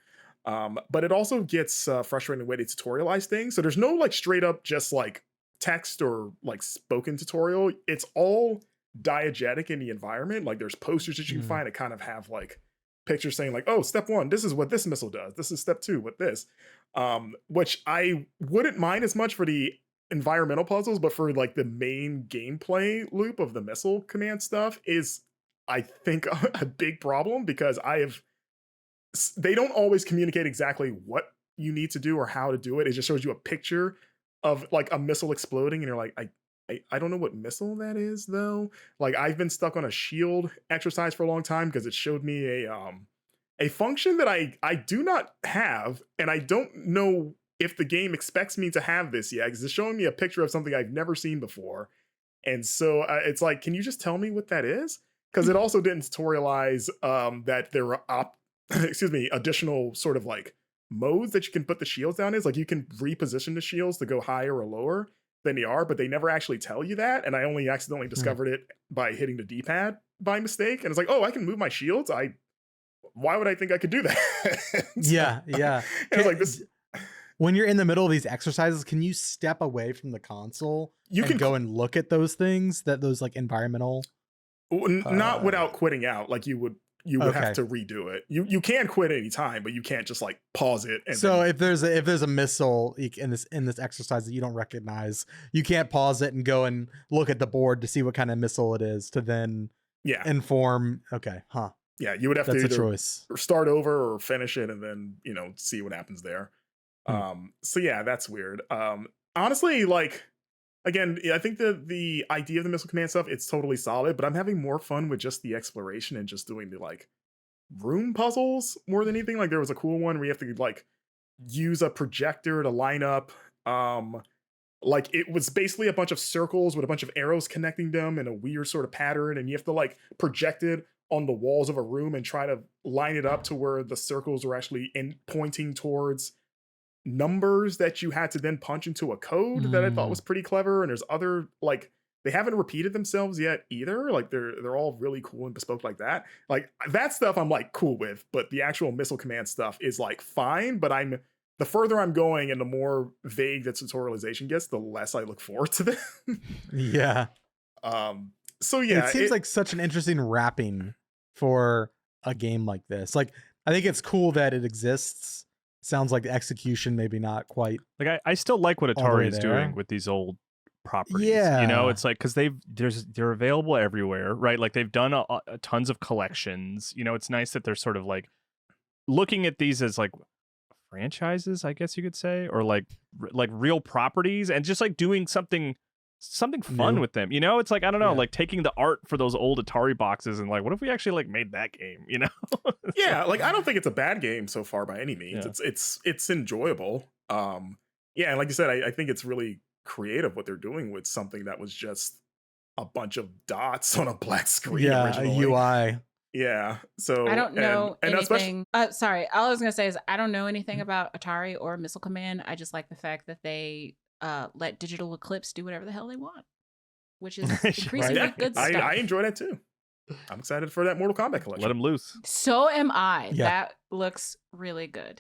But it also gets frustrating the way they tutorialize things. So there's no like straight up just like text or like spoken tutorial. It's all diegetic in the environment. Like there's posters that you can find that kind of have like pictures saying like, oh, step 1, this is what this missile does. This is step 2 with this. Which I wouldn't mind as much for the environmental puzzles, but for like the main gameplay loop of the missile command stuff is, I think, a big problem because they don't always communicate exactly what you need to do or how to do it. It just shows you a picture of like a missile exploding and you're like, I don't know what missile that is though. Like I've been stuck on a shield exercise for a long time because it showed me a function that I do not have, and I don't know if the game expects me to have this yet because it's showing me a picture of something I've never seen before. And so it's like, can you just tell me what that is? Because it also didn't tutorialize that there are additional sort of like modes that you can put the shields down is. Like you can reposition the shields to go higher or lower than they are, but they never actually tell you that. And I only accidentally discovered it by hitting the D-pad by mistake. And it's like, oh, I can move my shields. Why would I think I could do that? Yeah. It's like this. When you're in the middle of these exercises, can you step away from the console? You can go and look at those things, those like environmental. Not without quitting out. Like you would have to redo it. You can quit any time, but you can't just like pause it. And so if there's a missile in this exercise that you don't recognize, you can't pause it and go and look at the board to see what kind of missile it is to then inform. Okay, huh? Yeah, you would have That's to a choice. Start over or finish it and then see what happens there. So yeah, that's weird. Honestly, like again, I think the idea of the missile command stuff, it's totally solid, but I'm having more fun with just the exploration and just doing the like room puzzles more than anything. Like there was a cool one where you have to like use a projector to line up like it was basically a bunch of circles with a bunch of arrows connecting them in a weird sort of pattern, and you have to like project it on the walls of a room and try to line it up to where the circles were actually pointing towards numbers that you had to then punch into a code that I thought was pretty clever. And there's other like they haven't repeated themselves yet either. Like they're all really cool and bespoke like that. Like that stuff I'm like cool with, but the actual missile command stuff is like fine. But the further I'm going and the more vague the tutorialization gets, the less I look forward to them. Yeah. So yeah, it seems like such an interesting wrapping for a game like this. Like I think it's cool that it exists. Sounds like the execution maybe not quite. Like I still like what Atari is doing with these old properties. Yeah, it's like because they're available everywhere, right? Like they've done tons of collections. It's nice that they're sort of like looking at these as like franchises, I guess you could say, or like real properties, and just like doing something fun with them. It's like I don't know, like taking the art for those old Atari boxes and like, what if we actually like made that game? Yeah, like I don't think it's a bad game so far by any means. Yeah. It's enjoyable. Yeah, and like you said, I think it's really creative what they're doing with something that was just a bunch of dots on a black screen. Yeah, originally. a UI. Yeah, so I don't know anything. Sorry, all I was gonna say is I don't know anything about Atari or Missile Command. I just like the fact that they let Digital Eclipse do whatever the hell they want, which is increasingly good stuff. I enjoy that too. I'm excited for that Mortal Kombat collection. Let them loose. So am I. Yeah. That looks really good.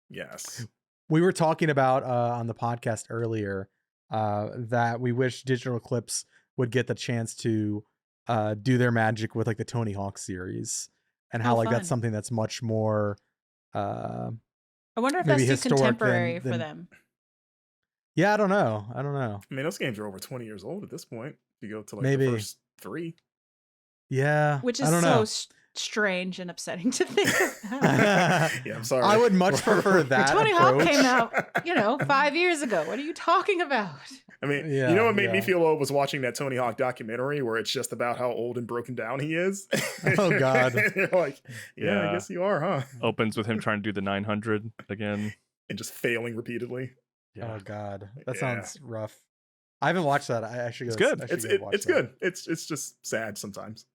Yes. We were talking about on the podcast earlier that we wish Digital Eclipse would get the chance to do their magic with like the Tony Hawk series, and how like that's something that's much more I wonder if that's too contemporary for them. Yeah, I don't know. I mean, those games are over 20 years old at this point. You go to like maybe the first 3. Yeah, which is so strange and upsetting to think about. Yeah, I'm sorry. I would much prefer that. Tony Hawk came out 5 years ago. What are you talking about? I mean, you know what made me feel old was watching that Tony Hawk documentary where it's just about how old and broken down he is. Oh God. You're like, I guess you are, huh? Opens with him trying to do the 900 again and just failing repeatedly. Yeah. Oh God, that sounds rough. I haven't watched that. I actually it's good. It's good. It's just sad sometimes.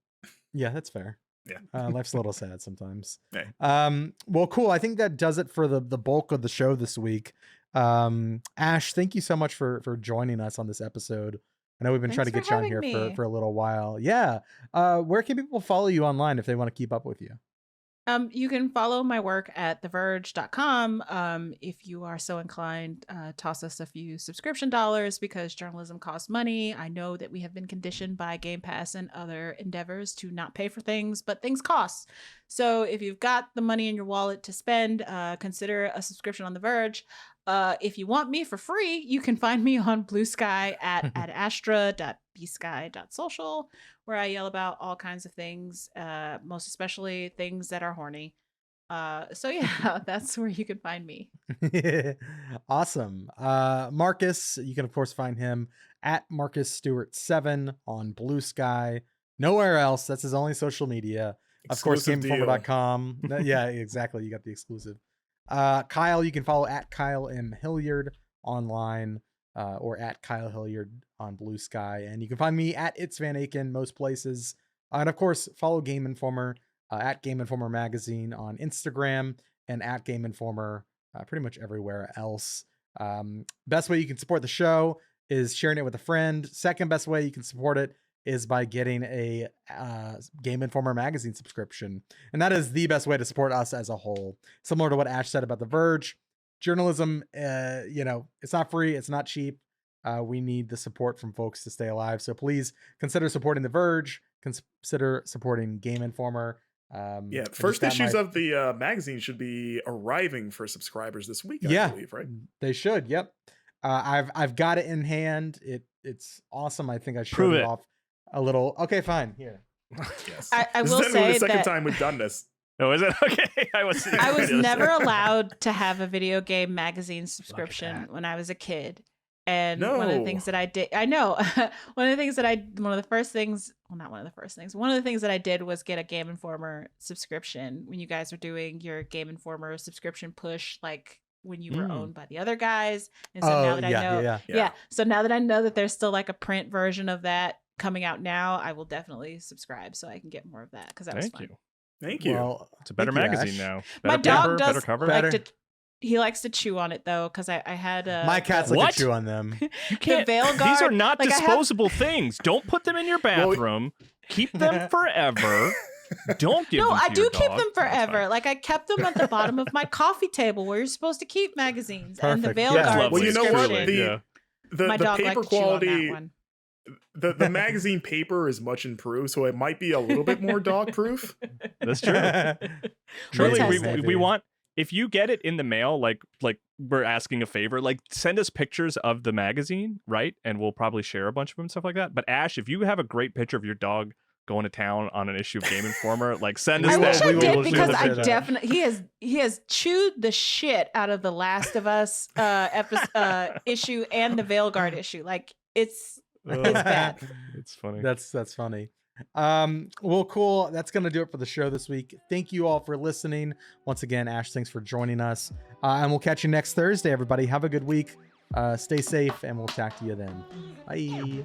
Yeah, that's fair. Yeah, life's a little sad sometimes. Hey. Well, cool. I think that does it for the bulk of the show this week. Ash, thank you so much for joining us on this episode. I know we've been trying to get you on here for a little while. Yeah. Where can people follow you online if they want to keep up with you? You can follow my work at theverge.com. If you are so inclined, toss us a few subscription dollars because journalism costs money. I know that we have been conditioned by Game Pass and other endeavors to not pay for things, but things cost. So if you've got the money in your wallet to spend, consider a subscription on The Verge. If you want me for free, you can find me on Blue Sky at astra.bsky.social, where I yell about all kinds of things, most especially things that are horny. So yeah, that's where you can find me. Awesome. Marcus, you can of course find him at Marcus Stewart 7 on Blue Sky. Nowhere else. That's his only social media. Exclusive of course, GameInformer.com. Yeah, exactly. You got the exclusive. Kyle, you can follow at Kyle M. Hilliard online, or at Kyle Hilliard on Blue Sky. And you can find me at It's Van Aken most places. And of course, follow Game Informer at Game Informer Magazine on Instagram and at Game Informer pretty much everywhere else. Best way you can support the show is sharing it with a friend. Second best way you can support it is by getting a Game Informer magazine subscription. And that is the best way to support us as a whole. Similar to what Ash said about The Verge, journalism, it's not free, it's not cheap. We need the support from folks to stay alive. So please consider supporting The Verge, consider supporting Game Informer. First issues of the magazine should be arriving for subscribers this week, I believe, right? They should, yep. I've got it in hand. It's awesome. I think I showed it off a little. Okay, fine. Here. Yes. I will say the second that time we've done this. Oh, is it? Okay. I was never allowed to have a video game magazine subscription when I was a kid. And one of the things that I did, one of the things that I did was get a Game Informer subscription when you guys were doing your Game Informer subscription push, like when you were owned by the other guys. And so now that I know, so now that I know that there's still like a print version of that coming out now, I will definitely subscribe so I can get more of that because that was fun. Thank you. Well, it's a better magazine now. My dog does better cover. He likes to chew on it though, because I had my cats like to chew on them. You can't. These are not disposable things. Don't put them in your bathroom. Keep them forever. Don't give them to I do your keep dog. them forever. Like I kept them at the bottom of my coffee table where you're supposed to keep magazines. Perfect. And the Veilguard Well, you know what? subscription. The dog paper liked to chew on that quality, one. the magazine paper is much improved, so it might be a little bit more dog proof. That's true. Truly, we want. If you get it in the mail, like we're asking a favor, like send us pictures of the magazine, right? And we'll probably share a bunch of them and stuff like that. But Ash, if you have a great picture of your dog going to town on an issue of Game Informer, like send us I that. wish I did because I definitely he has chewed the shit out of the Last of Us issue and the Veilguard issue. Like it's bad. It's funny. That's funny. Well, cool. That's gonna do it for the show this week. Thank you all for listening. Once again, Ash, thanks for joining us. And we'll catch you next Thursday, everybody. Have a good week. Stay safe, and we'll talk to you then. Bye.